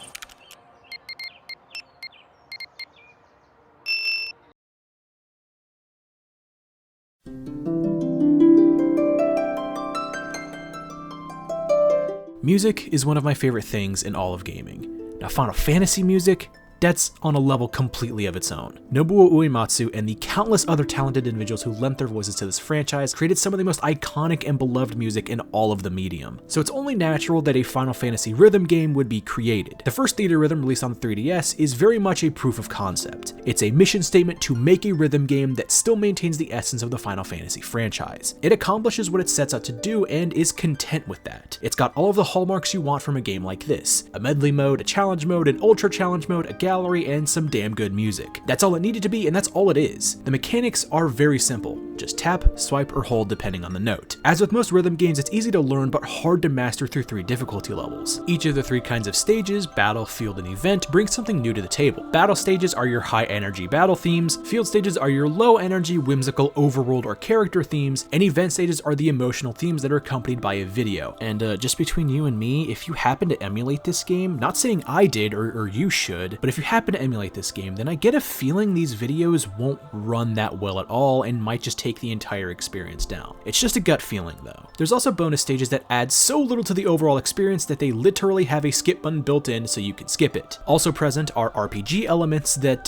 Music is one of my favorite things in all of gaming. Now, Final Fantasy music, that's on a level completely of its own. Nobuo Uematsu and the countless other talented individuals who lent their voices to this franchise created some of the most iconic and beloved music in all of the medium. So it's only natural that a Final Fantasy rhythm game would be created. The first Theatrhythm released on 3DS is very much a proof of concept. It's a mission statement to make a rhythm game that still maintains the essence of the Final Fantasy franchise. It accomplishes what it sets out to do and is content with that. It's got all of the hallmarks you want from a game like this: a medley mode, a challenge mode, an ultra challenge mode, a gallery, and some damn good music. That's all it needed to be, and that's all it is. The mechanics are very simple. Just tap, swipe, or hold depending on the note. As with most rhythm games, it's easy to learn but hard to master through 3 difficulty levels. Each of the 3 kinds of stages, battle, field, and event, brings something new to the table. Battle stages are your high energy battle themes, field stages are your low energy, whimsical overworld or character themes, and event stages are the emotional themes that are accompanied by a video. And just between you and me, if you happen to emulate this game, not saying I did or you should, but if you happen to emulate this game, then I get a feeling these videos won't run that well at all and might just take the entire experience down. It's just a gut feeling though. There's also bonus stages that add so little to the overall experience that they literally have a skip button built in so you can skip it. Also present are RPG elements that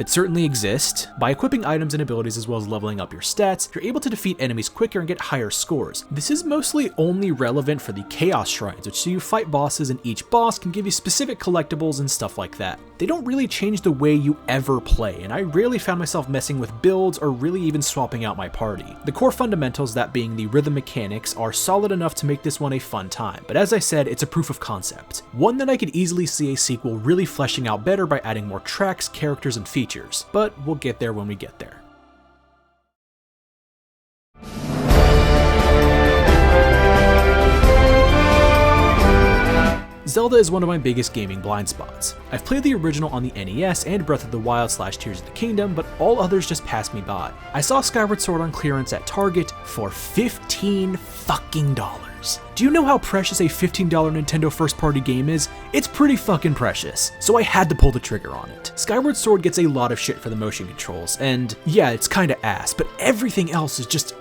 certainly exist. By equipping items and abilities as well as leveling up your stats, you're able to defeat enemies quicker and get higher scores. This is mostly only relevant for the Chaos Shrines, which so you fight bosses and each boss can give you specific collectibles and stuff like that. They don't really change the way you ever play, and I rarely found myself messing with builds or really even swapping out my party. The core fundamentals, that being the rhythm mechanics, are solid enough to make this one a fun time, but as I said, it's a proof of concept. One that I could easily see a sequel really fleshing out better by adding more tracks, characters, and features, but we'll get there when we get there. Zelda is one of my biggest gaming blind spots. I've played the original on the NES and Breath of the Wild / Tears of the Kingdom, but all others just passed me by. I saw Skyward Sword on clearance at Target for $15 fucking. Do you know how precious a $15 Nintendo first-party game is? It's pretty fucking precious, so I had to pull the trigger on it. Skyward Sword gets a lot of shit for the motion controls, and yeah, it's kinda ass, but everything else is just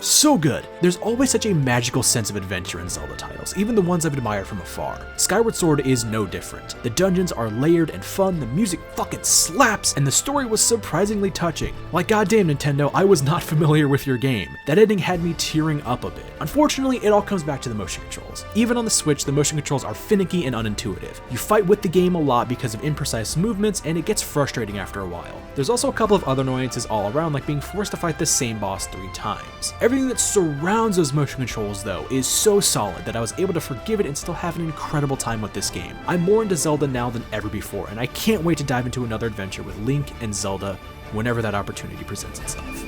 so good. There's always such a magical sense of adventure in Zelda titles, even the ones I've admired from afar. Skyward Sword is no different. The dungeons are layered and fun, the music fucking slaps, and the story was surprisingly touching. Like, goddamn Nintendo, I was not familiar with your game. That ending had me tearing up a bit. Unfortunately, it all comes back to the motion controls. Even on the Switch, the motion controls are finicky and unintuitive. You fight with the game a lot because of imprecise movements, and it gets frustrating after a while. There's also a couple of other annoyances all around, like being forced to fight the same boss 3 times. Everything that surrounds those motion controls, though, is so solid that I was able to forgive it and still have an incredible time with this game. I'm more into Zelda now than ever before, and I can't wait to dive into another adventure with Link and Zelda whenever that opportunity presents itself.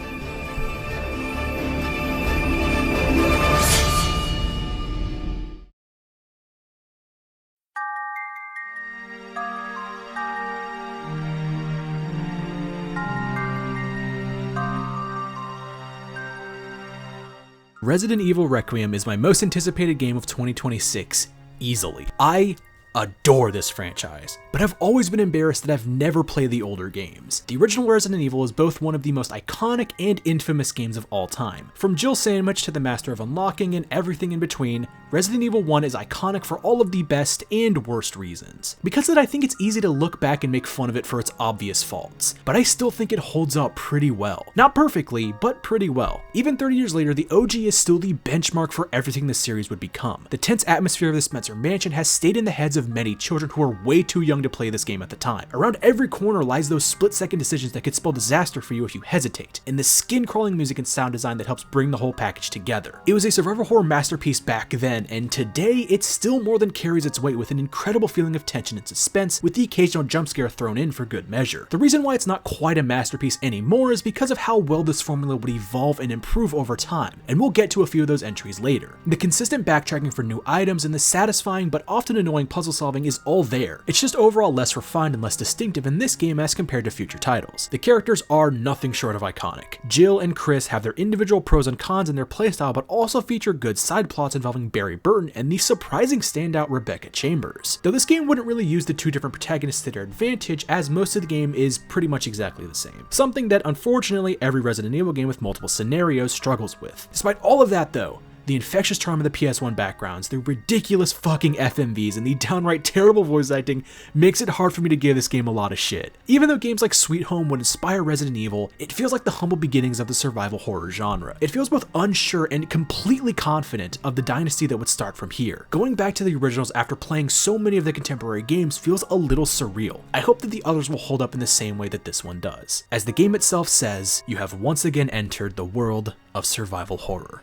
Resident Evil Requiem is my most anticipated game of 2026, easily. I adore this franchise, but I've always been embarrassed that I've never played the older games. The original Resident Evil is both one of the most iconic and infamous games of all time. From Jill Sandwich to the Master of Unlocking and everything in between, Resident Evil 1 is iconic for all of the best and worst reasons. Because of that, I think it's easy to look back and make fun of it for its obvious faults, but I still think it holds up pretty well. Not perfectly, but pretty well. Even 30 years later, the OG is still the benchmark for everything the series would become. The tense atmosphere of the Spencer Mansion has stayed in the heads of many children who are way too young to play this game at the time. Around every corner lies those split-second decisions that could spell disaster for you if you hesitate, and the skin-crawling music and sound design that helps bring the whole package together. It was a survival horror masterpiece back then, and today it still more than carries its weight with an incredible feeling of tension and suspense, with the occasional jump scare thrown in for good measure. The reason why it's not quite a masterpiece anymore is because of how well this formula would evolve and improve over time, and we'll get to a few of those entries later. The consistent backtracking for new items and the satisfying but often annoying puzzle solving is all there. It's just overall less refined and less distinctive in this game as compared to future titles. The characters are nothing short of iconic. Jill and Chris have their individual pros and cons in their playstyle, but also feature good side plots involving Barry Burton and the surprising standout Rebecca Chambers. Though this game wouldn't really use the two different protagonists to their advantage, as most of the game is pretty much exactly the same. Something that unfortunately every Resident Evil game with multiple scenarios struggles with. Despite all of that though, the infectious charm of the PS1 backgrounds, the ridiculous fucking FMVs, and the downright terrible voice acting makes it hard for me to give this game a lot of shit. Even though games like Sweet Home would inspire Resident Evil, it feels like the humble beginnings of the survival horror genre. It feels both unsure and completely confident of the dynasty that would start from here. Going back to the originals after playing so many of the contemporary games feels a little surreal. I hope that the others will hold up in the same way that this one does. As the game itself says, you have once again entered the world of survival horror.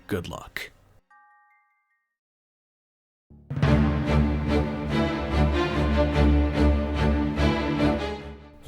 Good luck.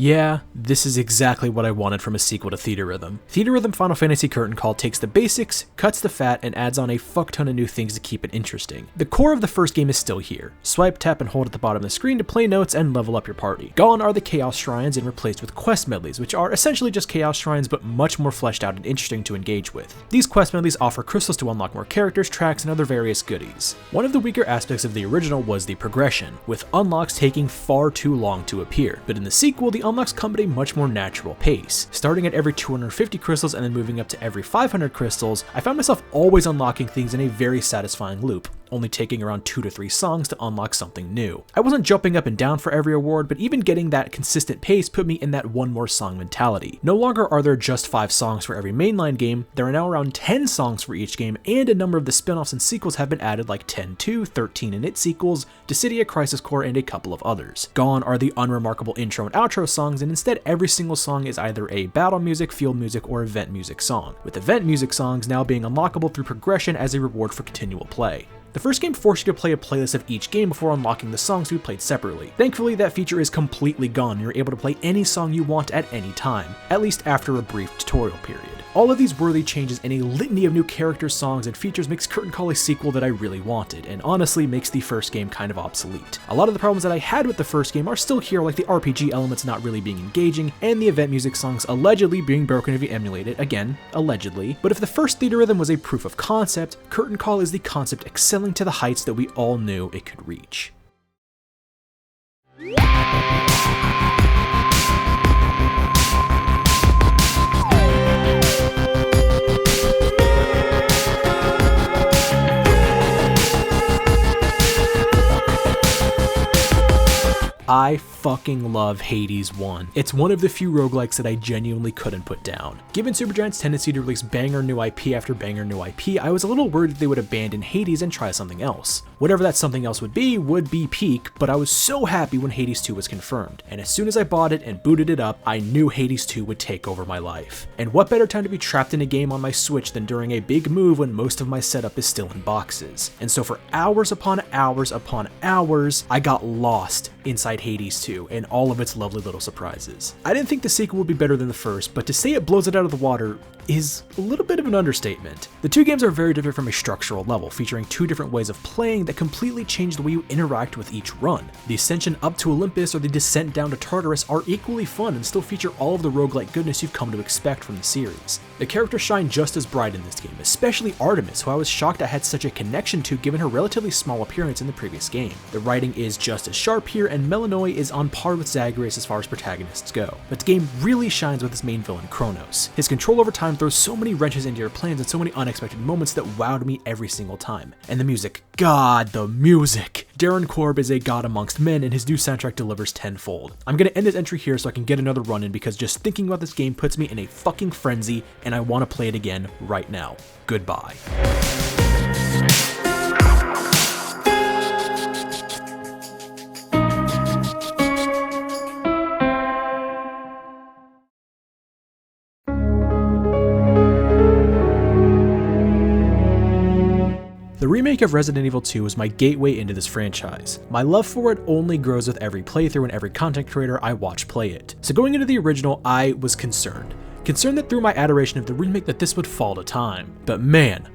Yeah, this is exactly what I wanted from a sequel to Theatrhythm. Theatrhythm Final Fantasy Curtain Call takes the basics, cuts the fat, and adds on a fuck ton of new things to keep it interesting. The core of the first game is still here. Swipe, tap, and hold at the bottom of the screen to play notes and level up your party. Gone are the Chaos Shrines and replaced with quest medleys, which are essentially just Chaos Shrines but much more fleshed out and interesting to engage with. These quest medleys offer crystals to unlock more characters, tracks, and other various goodies. One of the weaker aspects of the original was the progression, with unlocks taking far too long to appear, but in the sequel, the unlocks come at a much more natural pace. Starting at every 250 crystals and then moving up to every 500 crystals, I found myself always unlocking things in a very satisfying loop, only taking around 2 to 3 songs to unlock something new. I wasn't jumping up and down for every award, but even getting that consistent pace put me in that one more song mentality. No longer are there just 5 songs for every mainline game, there are now around 10 songs for each game, and a number of the spin-offs and sequels have been added, like 10-2, 13 and It sequels, Dissidia, Crisis Core, and a couple of others. Gone are the unremarkable intro and outro songs, and instead every single song is either a battle music, field music, or event music song, with event music songs now being unlockable through progression as a reward for continual play. The first game forced you to play a playlist of each game before unlocking the songs to be played separately. Thankfully, that feature is completely gone and you're able to play any song you want at any time, at least after a brief tutorial period. All of these worthy changes and a litany of new characters, songs, and features makes Curtain Call a sequel that I really wanted, and honestly makes the first game kind of obsolete. A lot of the problems that I had with the first game are still here, like the RPG elements not really being engaging, and the event music songs allegedly being broken if you emulate it, again, allegedly. But if the first Theatrhythm was a proof of concept, Curtain Call is the concept excelling to the heights that we all knew it could reach. I fucking love Hades 1. It's one of the few roguelikes that I genuinely couldn't put down. Given Supergiant's tendency to release banger new IP after banger new IP, I was a little worried that they would abandon Hades and try something else. Whatever that something else would be peak, but I was so happy when Hades 2 was confirmed, and as soon as I bought it and booted it up, I knew Hades 2 would take over my life. And what better time to be trapped in a game on my Switch than during a big move when most of my setup is still in boxes. And so for hours upon hours upon hours, I got lost inside Hades 2 and all of its lovely little surprises. I didn't think the sequel would be better than the first, but to say it blows it out of the water is a little bit of an understatement. The two games are very different from a structural level, featuring 2 different ways of playing that completely change the way you interact with each run. The ascension up to Olympus or the descent down to Tartarus are equally fun and still feature all of the roguelike goodness you've come to expect from the series. The characters shine just as bright in this game, especially Artemis, who I was shocked I had such a connection to given her relatively small appearance in the previous game. The writing is just as sharp here, and Melinoy is on par with Zagreus as far as protagonists go. But the game really shines with its main villain, Kronos. His control over time throws so many wrenches into your plans and so many unexpected moments that wowed me every single time. And the music, God, the music! Darren Korb is a god amongst men, and his new soundtrack delivers tenfold. I'm gonna end this entry here so I can get another run in, because just thinking about this game puts me in a fucking frenzy, and I want to play it again right now. Goodbye. The remake of Resident Evil 2 was my gateway into this franchise. My love for it only grows with every playthrough and every content creator I watch play it. So going into the original, I was concerned that through my adoration of the remake that this would fall to time. But man,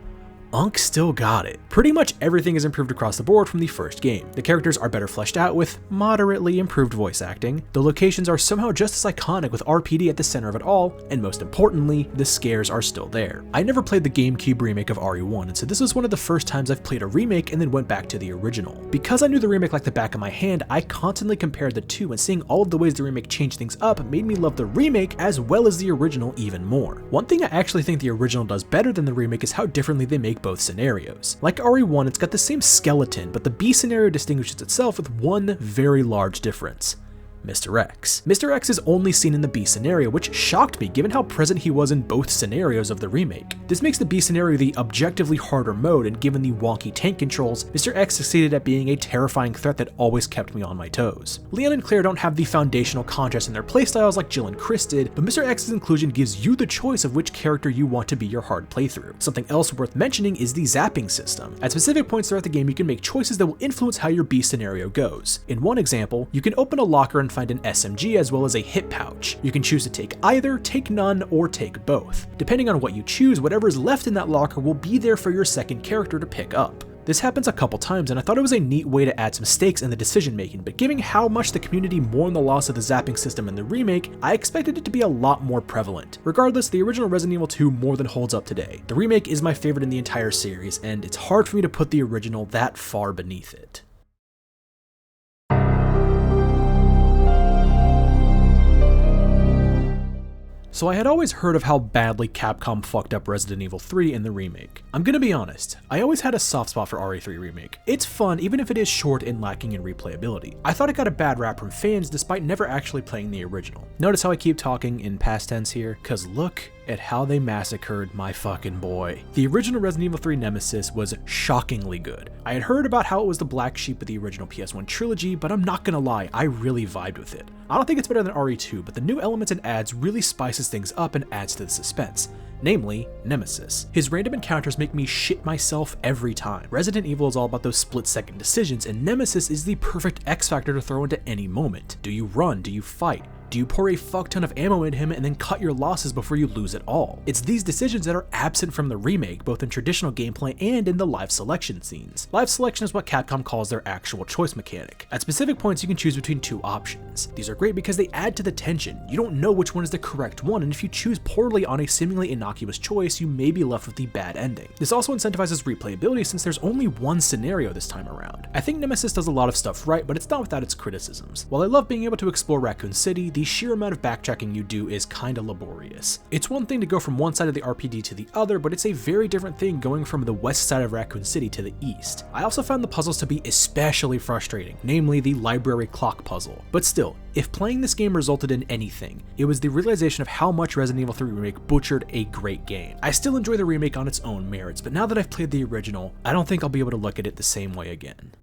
Unk still got it. Pretty much everything is improved across the board from the first game. The characters are better fleshed out with moderately improved voice acting. The locations are somehow just as iconic with RPD at the center of it all, and most importantly, the scares are still there. I never played the GameCube remake of RE1, and so this was one of the first times I've played a remake and then went back to the original. Because I knew the remake like the back of my hand, I constantly compared the two, and seeing all of the ways the remake changed things up made me love the remake as well as the original even more. One thing I actually think the original does better than the remake is how differently they make both scenarios. Like RE1, it's got the same skeleton, but the B scenario distinguishes itself with one very large difference. Mr. X. Mr. X is only seen in the B scenario, which shocked me given how present he was in both scenarios of the remake. This makes the B scenario the objectively harder mode, and given the wonky tank controls, Mr. X succeeded at being a terrifying threat that always kept me on my toes. Leon and Claire don't have the foundational contrast in their playstyles like Jill and Chris did, but Mr. X's inclusion gives you the choice of which character you want to be your hard playthrough. Something else worth mentioning is the zapping system. At specific points throughout the game, you can make choices that will influence how your B scenario goes. In one example, you can open a locker and find an SMG as well as a hit pouch. You can choose to take either, take none, or take both. Depending on what you choose, whatever is left in that locker will be there for your second character to pick up. This happens a couple times, and I thought it was a neat way to add some stakes in the decision making, but given how much the community mourned the loss of the zapping system in the remake, I expected it to be a lot more prevalent. Regardless, the original Resident Evil 2 more than holds up today. The remake is my favorite in the entire series, and it's hard for me to put the original that far beneath it. So I had always heard of how badly Capcom fucked up Resident Evil 3 in the remake. I'm gonna be honest, I always had a soft spot for RE3 Remake. It's fun even if it is short and lacking in replayability. I thought it got a bad rap from fans despite never actually playing the original. Notice how I keep talking in past tense here? Cause look at how they massacred my fucking boy. The original Resident Evil 3 Nemesis was shockingly good. I had heard about how it was the black sheep of the original PS1 trilogy, but I'm not gonna lie, I really vibed with it. I don't think it's better than RE2, but the new elements and adds really spices things up and adds to the suspense. Namely, Nemesis. His random encounters make me shit myself every time. Resident Evil is all about those split-second decisions, and Nemesis is the perfect X factor to throw into any moment. Do you run? Do you fight? Do you pour a fuck ton of ammo in him and then cut your losses before you lose it all? It's these decisions that are absent from the remake, both in traditional gameplay and in the live selection scenes. Live selection is what Capcom calls their actual choice mechanic. At specific points, you can choose between two options. These are great because they add to the tension. You don't know which one is the correct one, and if you choose poorly on a seemingly innocuous choice, you may be left with the bad ending. This also incentivizes replayability since there's only one scenario this time around. I think Nemesis does a lot of stuff right, but it's not without its criticisms. While I love being able to explore Raccoon City, the sheer amount of backtracking you do is kinda laborious. It's one thing to go from one side of the RPD to the other, but it's a very different thing going from the west side of Raccoon City to the east. I also found the puzzles to be especially frustrating, namely the library clock puzzle. But still, if playing this game resulted in anything, it was the realization of how much Resident Evil 3 Remake butchered a great game. I still enjoy the remake on its own merits, but now that I've played the original, I don't think I'll be able to look at it the same way again.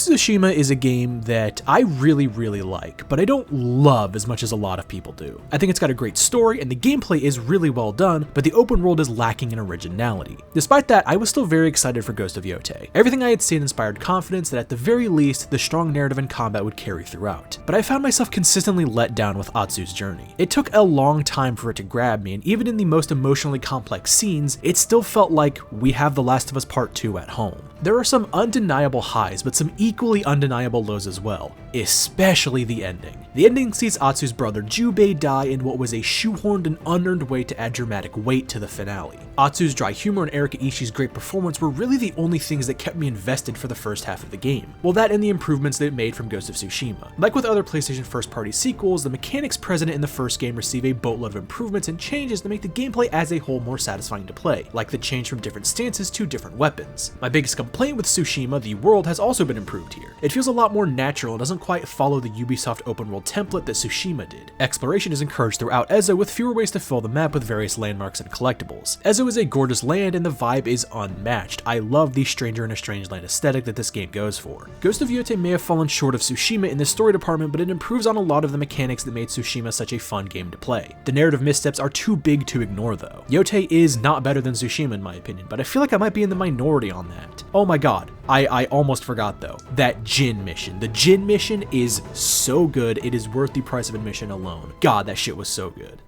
Ghost of Tsushima is a game that I really like, but I don't love as much as a lot of people do. I think it's got a great story and the gameplay is really well done, but the open world is lacking in originality. Despite that, I was still very excited for Ghost of Yotei. Everything I had seen inspired confidence that at the very least, the strong narrative and combat would carry throughout. But I found myself consistently let down with Atsu's journey. It took a long time for it to grab me, and even in the most emotionally complex scenes, it still felt like we have The Last of Us Part 2 at home. There are some undeniable highs, but some equally undeniable lows as well, especially the ending. The ending sees Atsu's brother Jubei die in what was a shoehorned and unearned way to add dramatic weight to the finale. Atsu's dry humor and Erika Ishii's great performance were really the only things that kept me invested for the first half of the game. Well, that and the improvements they made from Ghost of Tsushima. Like with other PlayStation first-party sequels, the mechanics present in the first game receive a boatload of improvements and changes that make the gameplay as a whole more satisfying to play, like the change from different stances to different weapons. My biggest complaint with Tsushima, the world, has also been improved here. It feels a lot more natural and doesn't quite follow the Ubisoft open world template that Tsushima did. Exploration is encouraged throughout Ezo with fewer ways to fill the map with various landmarks and collectibles. Ezo is a gorgeous land and the vibe is unmatched. I love the stranger in a strange land aesthetic that this game goes for. Ghost of Yotei may have fallen short of Tsushima in the story department, but it improves on a lot of the mechanics that made Tsushima such a fun game to play. The narrative missteps are too big to ignore though. Yotei is not better than Tsushima in my opinion, but I feel like I might be in the minority on that. Oh my god, I almost forgot though. That Jin mission. The Jin mission is so good, it is worth the price of admission alone. God, that shit was so good.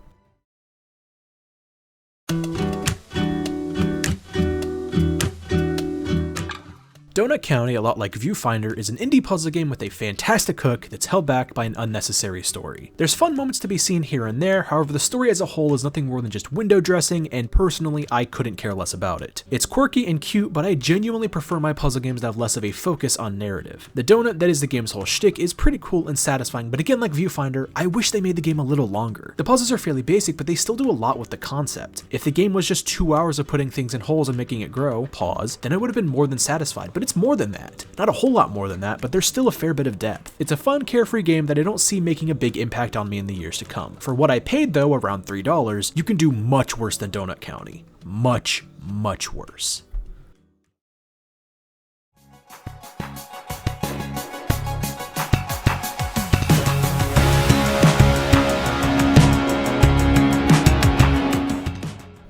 Donut County, a lot like Viewfinder, is an indie puzzle game with a fantastic hook that's held back by an unnecessary story. There's fun moments to be seen here and there, however the story as a whole is nothing more than just window dressing, and personally I couldn't care less about it. It's quirky and cute, but I genuinely prefer my puzzle games that have less of a focus on narrative. The donut that is the game's whole shtick is pretty cool and satisfying, but again like Viewfinder, I wish they made the game a little longer. The puzzles are fairly basic, but they still do a lot with the concept. If the game was just 2 hours of putting things in holes and making it grow, pause, then I would have been more than satisfied, but it's more than that. Not a whole lot more than that, but there's still a fair bit of depth. It's a fun, carefree game that I don't see making a big impact on me in the years to come. For what I paid though, around $3, you can do much worse than Donut County. Much worse.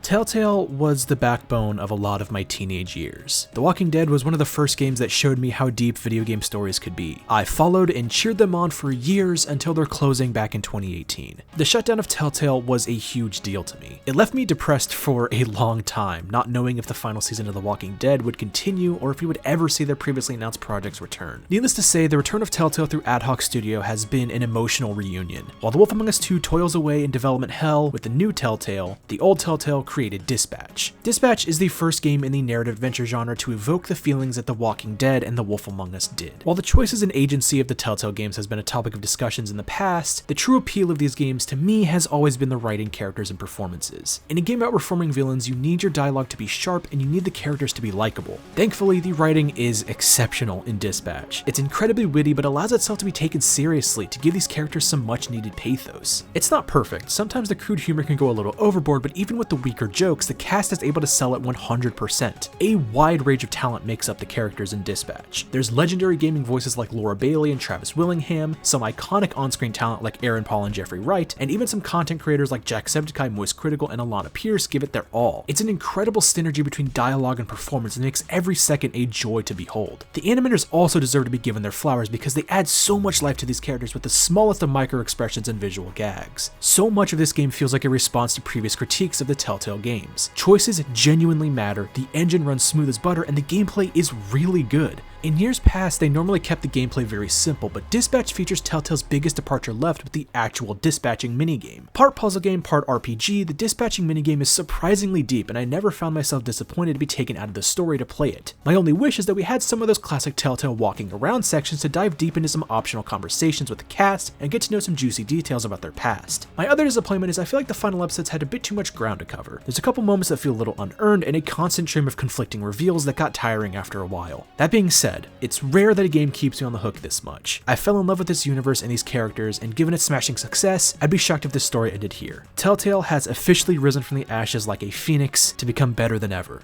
Telltale was the backbone of a lot of my teenage years. The Walking Dead was one of the first games that showed me how deep video game stories could be. I followed and cheered them on for years until their closing back in 2018. The shutdown of Telltale was a huge deal to me. It left me depressed for a long time, not knowing if the final season of The Walking Dead would continue or if we would ever see their previously announced projects return. Needless to say, the return of Telltale through Ad Hoc Studio has been an emotional reunion. While The Wolf Among Us 2 toils away in development hell with the new Telltale, the old Telltale created Dispatch. Dispatch is the first game in the narrative adventure genre to evoke the feelings that The Walking Dead and The Wolf Among Us did. While the choices and agency of the Telltale games has been a topic of discussions in the past, the true appeal of these games to me has always been the writing, characters, and performances. In a game about reforming villains, you need your dialogue to be sharp and you need the characters to be likable. Thankfully, the writing is exceptional in Dispatch. It's incredibly witty but allows itself to be taken seriously to give these characters some much needed pathos. It's not perfect, sometimes the crude humor can go a little overboard, but even with the weaker jokes, the cast is able to sell it 100%. A wide range of talent makes up the characters in Dispatch. There's legendary gaming voices like Laura Bailey and Travis Willingham, some iconic on-screen talent like Aaron Paul and Jeffrey Wright, and even some content creators like Jacksepticeye, Moist Critical, and Alana Pierce give it their all. It's an incredible synergy between dialogue and performance and makes every second a joy to behold. The animators also deserve to be given their flowers because they add so much life to these characters with the smallest of micro expressions and visual gags. So much of this game feels like a response to previous critiques of the Telltale games. Choices genuinely matter, the engine runs smooth as butter, and the gameplay is really good. In years past, they normally kept the gameplay very simple, but Dispatch features Telltale's biggest departure left with the actual dispatching minigame. Part puzzle game, part RPG, the dispatching minigame is surprisingly deep, and I never found myself disappointed to be taken out of the story to play it. My only wish is that we had some of those classic Telltale walking around sections to dive deep into some optional conversations with the cast and get to know some juicy details about their past. My other disappointment is I feel like the final episodes had a bit too much ground to cover. There's a couple moments that feel a little unearned and a constant stream of conflicting reveals that got tiring after a while. That being said, it's rare that a game keeps me on the hook this much. I fell in love with this universe and these characters, and given its smashing success, I'd be shocked if this story ended here. Telltale has officially risen from the ashes like a phoenix to become better than ever.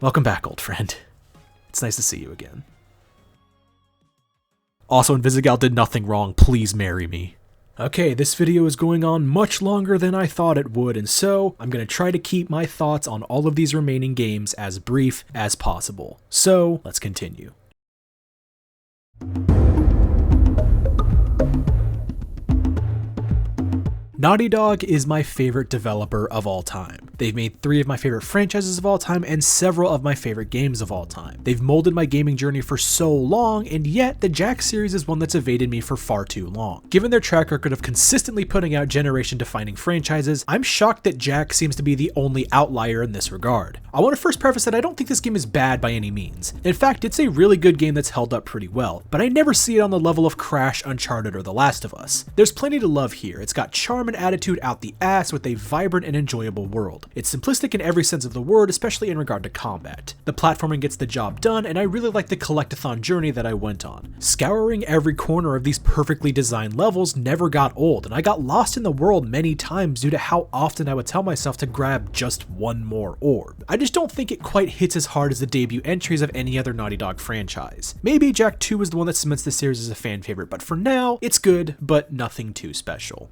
Welcome back, old friend. It's nice to see you again. Also, Invisigal did nothing wrong, please marry me. Okay, this video is going on much longer than I thought it would, and so I'm going to try to keep my thoughts on all of these remaining games as brief as possible. So, let's continue. Naughty Dog is my favorite developer of all time. They've made 3 of my favorite franchises of all time and several of my favorite games of all time. They've molded my gaming journey for so long, and yet the Jak series is one that's evaded me for far too long. Given their track record of consistently putting out generation-defining franchises, I'm shocked that Jak seems to be the only outlier in this regard. I want to first preface that I don't think this game is bad by any means. In fact, it's a really good game that's held up pretty well, but I never see it on the level of Crash, Uncharted, or The Last of Us. There's plenty to love here. It's got charm and attitude out the ass with a vibrant and enjoyable world. It's simplistic in every sense of the word, especially in regard to combat. The platforming gets the job done, and I really like the collectathon journey that I went on. Scouring every corner of these perfectly designed levels never got old, and I got lost in the world many times due to how often I would tell myself to grab just one more orb. I just don't think it quite hits as hard as the debut entries of any other Naughty Dog franchise. Maybe Jak 2 is the one that cements the series as a fan favorite, but for now, it's good, but nothing too special.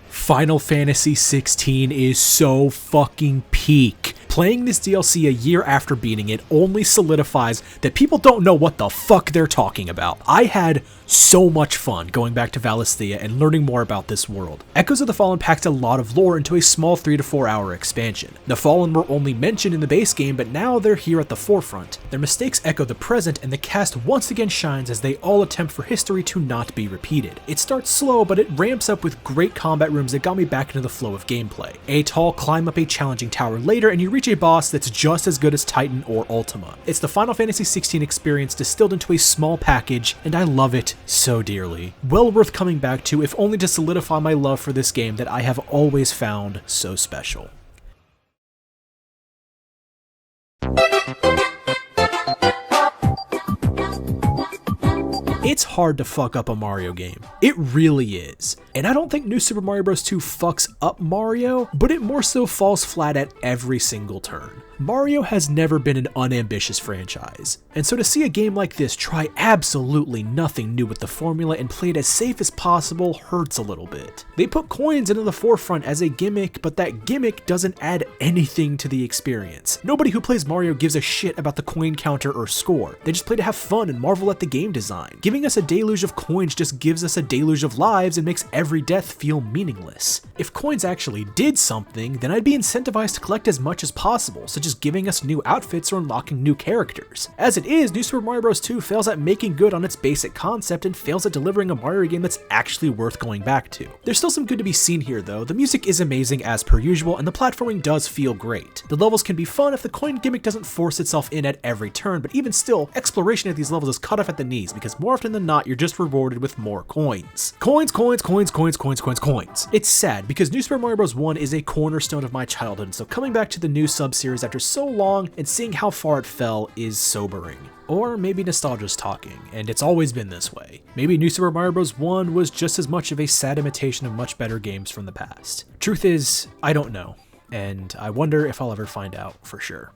Final Fantasy 16 is so fucking peak. Playing this DLC a year after beating it only solidifies that people don't know what the fuck they're talking about. I had so much fun going back to Valisthea and learning more about this world. Echoes of the Fallen packed a lot of lore into a small 3 to 4 hour expansion. The Fallen were only mentioned in the base game, but now they're here at the forefront. Their mistakes echo the present, and the cast once again shines as they all attempt for history to not be repeated. It starts slow, but it ramps up with great combat rooms that got me back into the flow of gameplay. A tall climb up a challenging tower later, and you reach a boss that's just as good as Titan or Ultima. It's the Final Fantasy 16 experience distilled into a small package, and I love it so dearly. Well worth coming back to, if only to solidify my love for this game that I have always found so special. It's hard to fuck up a Mario game. It really is. And I don't think New Super Mario Bros. 2 fucks up Mario, but it more so falls flat at every single turn. Mario has never been an unambitious franchise, and so to see a game like this try absolutely nothing new with the formula and play it as safe as possible hurts a little bit. They put coins into the forefront as a gimmick, but that gimmick doesn't add anything to the experience. Nobody who plays Mario gives a shit about the coin counter or score. They just play to have fun and marvel at the game design. Giving us a deluge of coins just gives us a deluge of lives and makes every death feel meaningless. If coins actually did something, then I'd be incentivized to collect as much as possible, such as giving us new outfits or unlocking new characters. As it is, New Super Mario Bros. 2 fails at making good on its basic concept and fails at delivering a Mario game that's actually worth going back to. There's still some good to be seen here though. The music is amazing as per usual, and the platforming does feel great. The levels can be fun if the coin gimmick doesn't force itself in at every turn, but even still, exploration at these levels is cut off at the knees because more often than not, you're just rewarded with more coins. Coins, coins, coins, coins, coins, coins, coins. It's sad because New Super Mario Bros. 1 is a cornerstone of my childhood, and so coming back to the new sub-series after so long and seeing how far it fell is sobering. Or maybe nostalgia's talking, and it's always been this way. Maybe New Super Mario Bros. 1 was just as much of a sad imitation of much better games from the past. Truth is, I don't know, and I wonder if I'll ever find out for sure.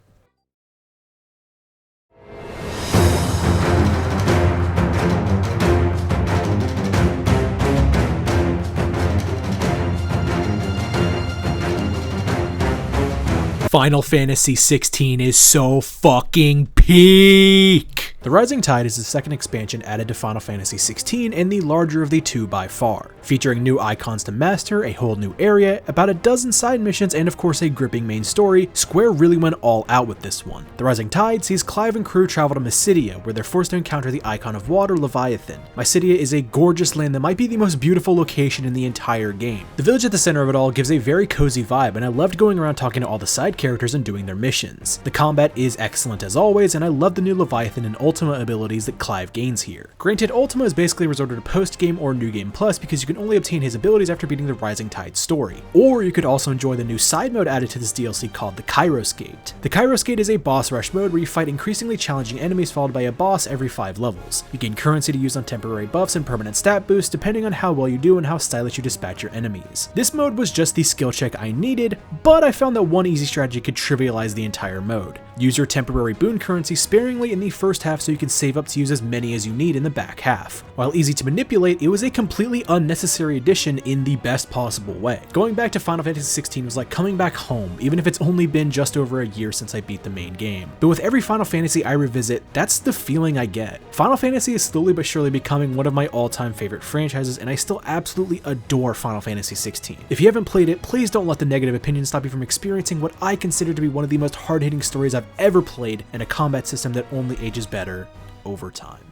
Final Fantasy 16 is so fucking peak! The Rising Tide is the second expansion added to Final Fantasy 16 and the larger of the two by far, featuring new icons to master, a whole new area, about a dozen side missions, and of course a gripping main story. Square really went all out with this one. The Rising Tide sees Clive and crew travel to Mysidia, where they're forced to encounter the icon of water, Leviathan. Mysidia is a gorgeous land that might be the most beautiful location in the entire game. The village at the center of it all gives a very cozy vibe, and I loved going around talking to all the side characters and doing their missions. The combat is excellent as always, and I love the new Leviathan and Ultima abilities that Clive gains here. Granted, Ultima is basically resorted to post-game or New Game Plus because you can only obtain his abilities after beating the Rising Tide story. Or you could also enjoy the new side mode added to this DLC called the Kairos Gate. The Kairos Gate is a boss rush mode where you fight increasingly challenging enemies followed by a boss every 5 levels. You gain currency to use on temporary buffs and permanent stat boosts depending on how well you do and how stylish you dispatch your enemies. This mode was just the skill check I needed, but I found that one easy strategy could trivialize the entire mode. Use your temporary boon currency sparingly in the first half so you can save up to use as many as you need in the back half. While easy to manipulate, it was a completely unnecessary addition in the best possible way. Going back to Final Fantasy XVI was like coming back home, even if it's only been just over a year since I beat the main game. But with every Final Fantasy I revisit, that's the feeling I get. Final Fantasy is slowly but surely becoming one of my all-time favorite franchises, and I still absolutely adore Final Fantasy XVI. If you haven't played it, please don't let the negative opinions stop you from experiencing what I consider to be one of the most hard-hitting stories I've ever played, and a combat system that only ages better over time.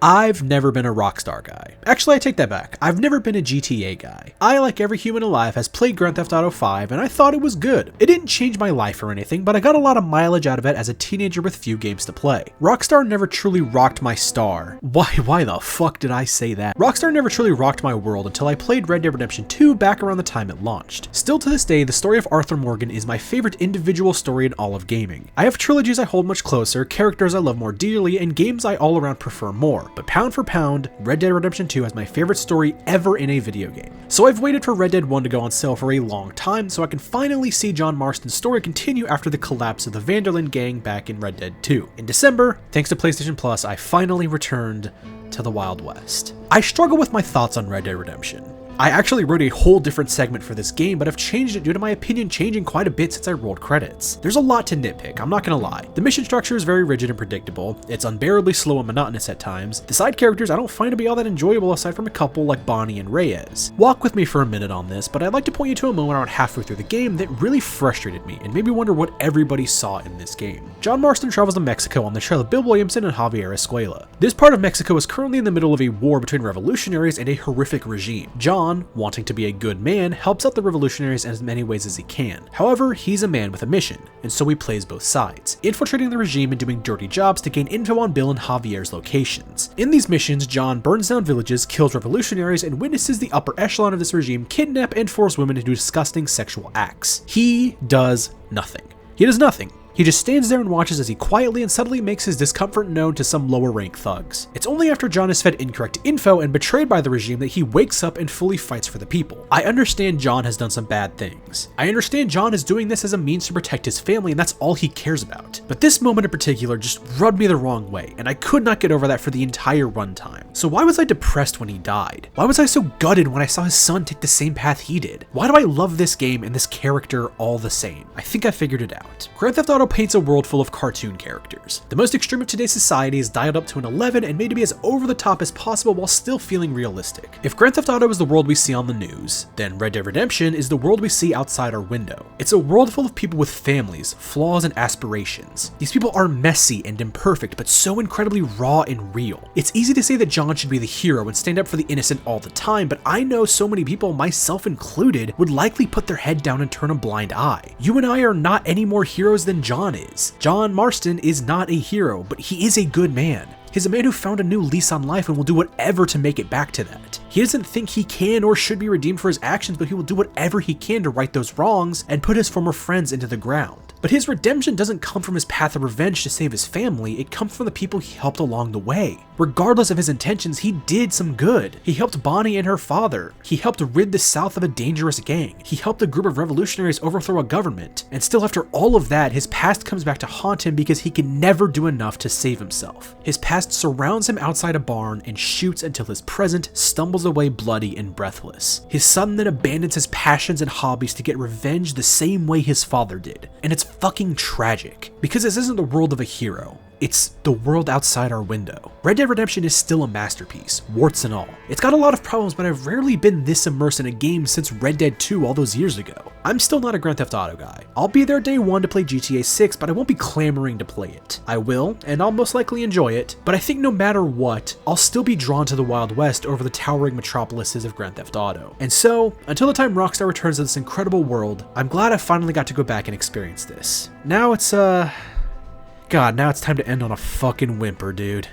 I've never been a Rockstar guy. Actually, I take that back. I've never been a GTA guy. I, like every human alive, has played Grand Theft Auto 5, and I thought it was good. It didn't change my life or anything, but I got a lot of mileage out of it as a teenager with few games to play. Rockstar never truly rocked my star. Why the fuck did I say that? Rockstar never truly rocked my world until I played Red Dead Redemption 2 back around the time it launched. Still to this day, the story of Arthur Morgan is my favorite individual story in all of gaming. I have trilogies I hold much closer, characters I love more dearly, and games I all around prefer more. But pound for pound, Red Dead Redemption 2 has my favorite story ever in a video game. So I've waited for Red Dead 1 to go on sale for a long time so I can finally see John Marston's story continue after the collapse of the Vanderlyn gang back in Red Dead 2. In December, thanks to PlayStation Plus, I finally returned to the Wild West. I struggle with my thoughts on Red Dead Redemption. I actually wrote a whole different segment for this game, but I've changed it due to my opinion changing quite a bit since I rolled credits. There's a lot to nitpick, I'm not gonna lie. The mission structure is very rigid and predictable, it's unbearably slow and monotonous at times. The side characters I don't find to be all that enjoyable aside from a couple like Bonnie and Reyes. Walk with me for a minute on this, but I'd like to point you to a moment around halfway through the game that really frustrated me and made me wonder what everybody saw in this game. John Marston travels to Mexico on the trail of Bill Williamson and Javier Escuela. This part of Mexico is currently in the middle of a war between revolutionaries and a horrific regime. John, wanting to be a good man, helps out the revolutionaries in as many ways as he can. However, he's a man with a mission, and so he plays both sides, infiltrating the regime and doing dirty jobs to gain info on Bill and Javier's locations. In these missions, John burns down villages, kills revolutionaries, and witnesses the upper echelon of this regime kidnap and force women to do disgusting sexual acts. He does nothing. He does nothing. He just stands there and watches as he quietly and subtly makes his discomfort known to some lower rank thugs. It's only after John is fed incorrect info and betrayed by the regime that he wakes up and fully fights for the people. I understand John has done some bad things. I understand John is doing this as a means to protect his family and that's all he cares about. But this moment in particular just rubbed me the wrong way, and I could not get over that for the entire runtime. So why was I depressed when he died? Why was I so gutted when I saw his son take the same path he did? Why do I love this game and this character all the same? I think I figured it out. Grand Theft Auto paints a world full of cartoon characters. The most extreme of today's society is dialed up to an 11 and made to be as over the top as possible while still feeling realistic. If Grand Theft Auto is the world we see on the news, then Red Dead Redemption is the world we see outside our window. It's a world full of people with families, flaws, and aspirations. These people are messy and imperfect, but so incredibly raw and real. It's easy to say that John should be the hero and stand up for the innocent all the time, but I know so many people, myself included, would likely put their head down and turn a blind eye. You and I are not any more heroes than John is. John Marston is not a hero, but he is a good man. He's a man who found a new lease on life and will do whatever to make it back to that. He doesn't think he can or should be redeemed for his actions, but he will do whatever he can to right those wrongs and put his former friends into the ground. But his redemption doesn't come from his path of revenge to save his family, it comes from the people he helped along the way. Regardless of his intentions, he did some good. He helped Bonnie and her father. He helped rid the South of a dangerous gang. He helped a group of revolutionaries overthrow a government. And still after all of that, his past comes back to haunt him because he can never do enough to save himself. His past surrounds him outside a barn and shoots until his present stumbles away bloody and breathless. His son then abandons his passions and hobbies to get revenge the same way his father did. And it's fucking tragic, because this isn't the world of a hero. It's the world outside our window. Red Dead Redemption is still a masterpiece, warts and all. It's got a lot of problems, but I've rarely been this immersed in a game since Red Dead 2 all those years ago. I'm still not a Grand Theft Auto guy. I'll be there day one to play GTA 6, but I won't be clamoring to play it. I will, and I'll most likely enjoy it, but I think no matter what, I'll still be drawn to the Wild West over the towering metropolises of Grand Theft Auto. And so, until the time Rockstar returns to this incredible world, I'm glad I finally got to go back and experience this. Now it's, God, now it's time to end on a fucking whimper, dude.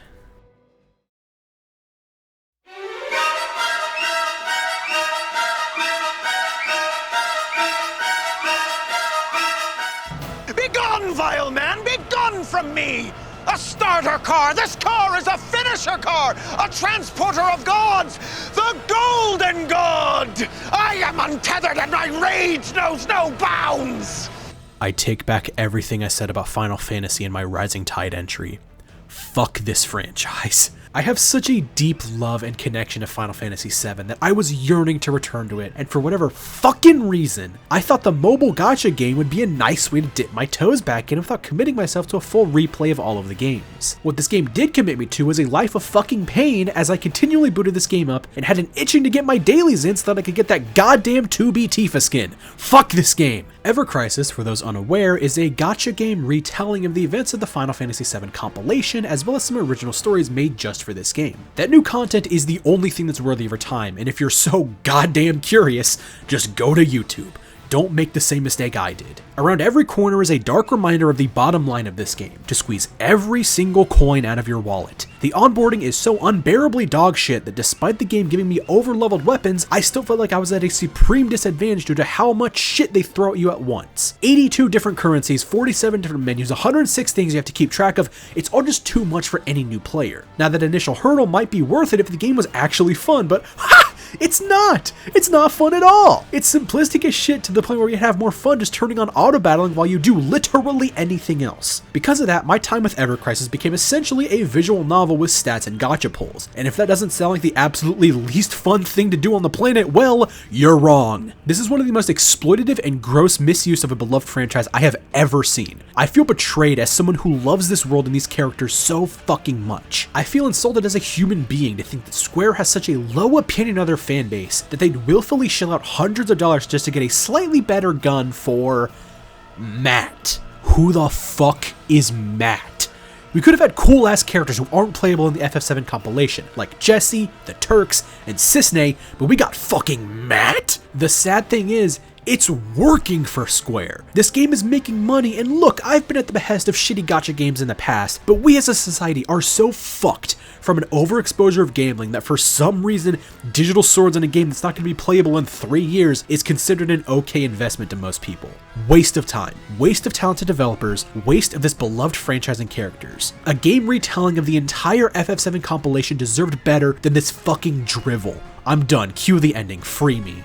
Begone, vile man! Begone from me! A starter car! This car is a finisher car! A transporter of gods! The Golden God! I am untethered and my rage knows no bounds! I take back everything I said about Final Fantasy in my Rising Tide entry. Fuck this franchise. I have such a deep love and connection to Final Fantasy VII that I was yearning to return to it, and for whatever fucking reason, I thought the mobile gacha game would be a nice way to dip my toes back in without committing myself to a full replay of all of the games. What this game did commit me to was a life of fucking pain as I continually booted this game up and had an itching to get my dailies in so that I could get that goddamn 2B Tifa skin. Fuck this game! Ever Crisis, for those unaware, is a gacha game retelling of the events of the Final Fantasy VII compilation, as well as some original stories made just for this game. That new content is the only thing that's worthy of your time, and if you're so goddamn curious, just go to YouTube. Don't make the same mistake I did. Around every corner is a dark reminder of the bottom line of this game, to squeeze every single coin out of your wallet. The onboarding is so unbearably dog shit that despite the game giving me over-leveled weapons, I still felt like I was at a supreme disadvantage due to how much shit they throw at you at once. 82 different currencies, 47 different menus, 106 things you have to keep track of, it's all just too much for any new player. Now that initial hurdle might be worth it if the game was actually fun, but ha! It's not! It's not fun at all! It's simplistic as shit to the point where you have more fun just turning on auto battling while you do literally anything else. Because of that, my time with Ever Crisis became essentially a visual novel with stats and gacha pulls. And if that doesn't sound like the absolutely least fun thing to do on the planet, well, you're wrong. This is one of the most exploitative and gross misuse of a beloved franchise I have ever seen. I feel betrayed as someone who loves this world and these characters so fucking much. I feel insulted as a human being to think that Square has such a low opinion of their fan base that they'd willfully shell out hundreds of dollars just to get a slightly better gun for Matt. Who the fuck is Matt? We could have had cool ass characters who aren't playable in the FF7 compilation, like Jesse, the Turks, and Cisne, but we got fucking Matt? The sad thing is, it's working for Square. This game is making money, and look, I've been at the behest of shitty gacha games in the past, but we as a society are so fucked from an overexposure of gambling that for some reason, digital swords in a game that's not going to be playable in 3 years is considered an okay investment to most people. Waste of time, waste of talented developers, waste of this beloved franchise and characters. A game retelling of the entire FF7 compilation deserved better than this fucking drivel. I'm done, cue the ending, free me.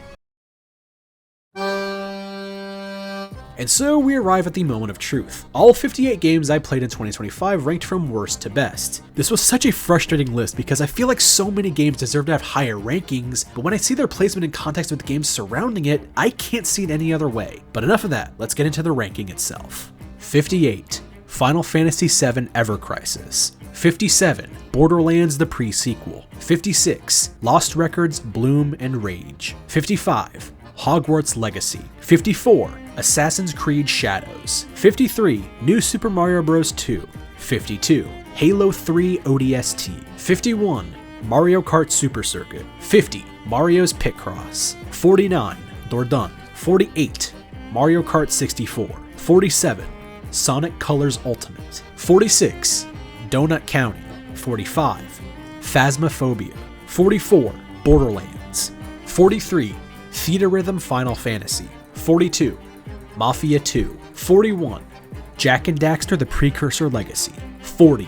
And so we arrive at the moment of truth. All 58 games I played in 2025 ranked from worst to best. This was such a frustrating list because I feel like so many games deserve to have higher rankings, but when I see their placement in context with the games surrounding it, I can't see it any other way. But enough of that, let's get into the ranking itself. 58. Final Fantasy VII Ever Crisis. 57. Borderlands the Pre-Sequel. 56. Lost Records Bloom and Rage. 55. Hogwarts Legacy. 54. Assassin's Creed Shadows. 53. New Super Mario Bros. 2. 52. Halo 3 ODST. 51. Mario Kart Super Circuit. 50. Mario's Picross. 49. Dordogne. 48. Mario Kart 64. 47. Sonic Colors Ultimate. 46. Donut County. 45. Phasmophobia. 44. Borderlands. 43. Theatrhythm Final Fantasy. 42. Mafia 2. 41. Jak and Daxter the Precursor Legacy. 40.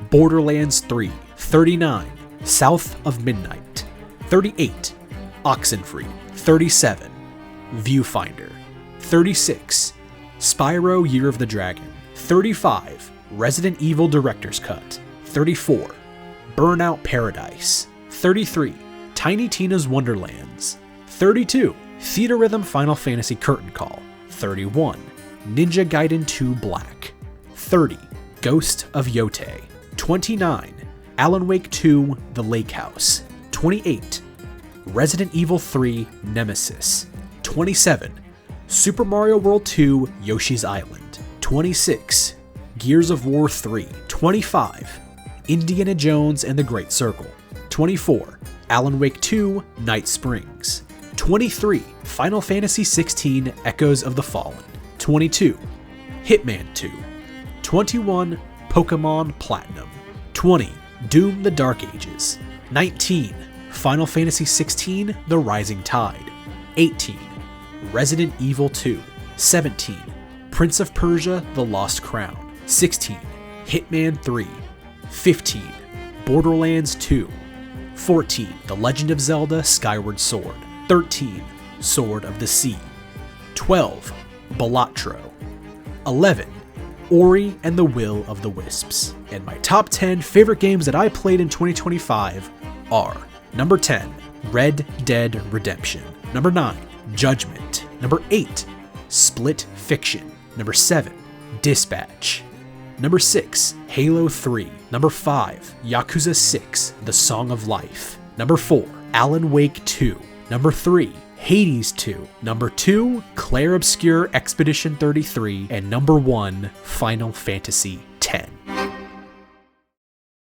Borderlands 3. 39. South of Midnight. 38. Oxenfree. 37. Viewfinder. 36. Spyro Year of the Dragon. 35. Resident Evil Director's Cut. 34. Burnout Paradise. 33. Tiny Tina's Wonderlands. 32. Theatrhythm Final Fantasy Curtain Call. 31. Ninja Gaiden 2 Black. 30. Ghost of Yotei. 29. Alan Wake 2 The Lake House. 28. Resident Evil 3 Nemesis. 27. Super Mario World 2 Yoshi's Island. 26. Gears of War 3. 25. Indiana Jones and the Great Circle. 24. Alan Wake 2 Night Springs. 23. Final Fantasy XVI Echoes of the Fallen. 22. Hitman 2. 21. Pokemon Platinum. 20. Doom the Dark Ages. 19. Final Fantasy XVI The Rising Tide. 18. Resident Evil 2. 17. Prince of Persia The Lost Crown. 16. Hitman 3. 15. Borderlands 2. 14. The Legend of Zelda Skyward Sword. 13. Sword of the Sea. 12. Balatro. 11. Ori and the Will of the Wisps. And my top 10 favorite games that I played in 2025 are: number 10, Red Dead Redemption. Number 9, Judgment. Number 8, Split Fiction. Number 7, Dispatch. Number 6, Halo 3. Number 5, Yakuza 6, The Song of Life. Number 4, Alan Wake 2. Number 3, Hades 2. Number 2, Clair Obscur Expedition 33. And number 1, Final Fantasy X.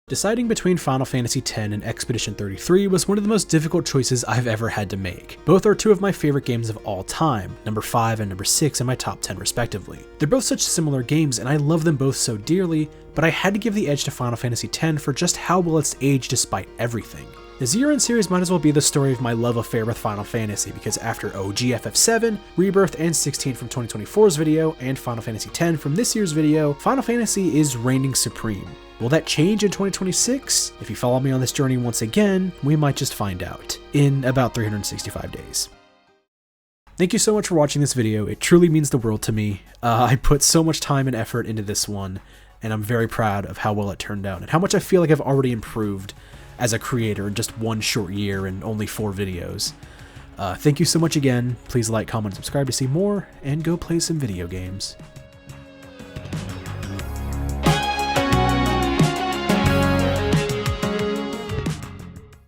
Deciding between Final Fantasy X and Expedition 33 was one of the most difficult choices I've ever had to make. Both are two of my favorite games of all time, number 5 and number 6 in my top 10 respectively. They're both such similar games and I love them both so dearly, but I had to give the edge to Final Fantasy X for just how well it's aged despite everything. The Zero series might as well be the story of my love affair with Final Fantasy, because after OG FF7, Rebirth, and 16 from 2024's video, and Final Fantasy X from this year's video, Final Fantasy is reigning supreme. Will that change in 2026? If you follow me on this journey once again, we might just find out in about 365 days. Thank you so much for watching this video. It truly means the world to me. I put so much time and effort into this one, and I'm very proud of how well it turned out and how much I feel like I've already improved as a creator in just one short year and only 4 videos. Thank you so much again. Please like, comment, and subscribe to see more, and go play some video games.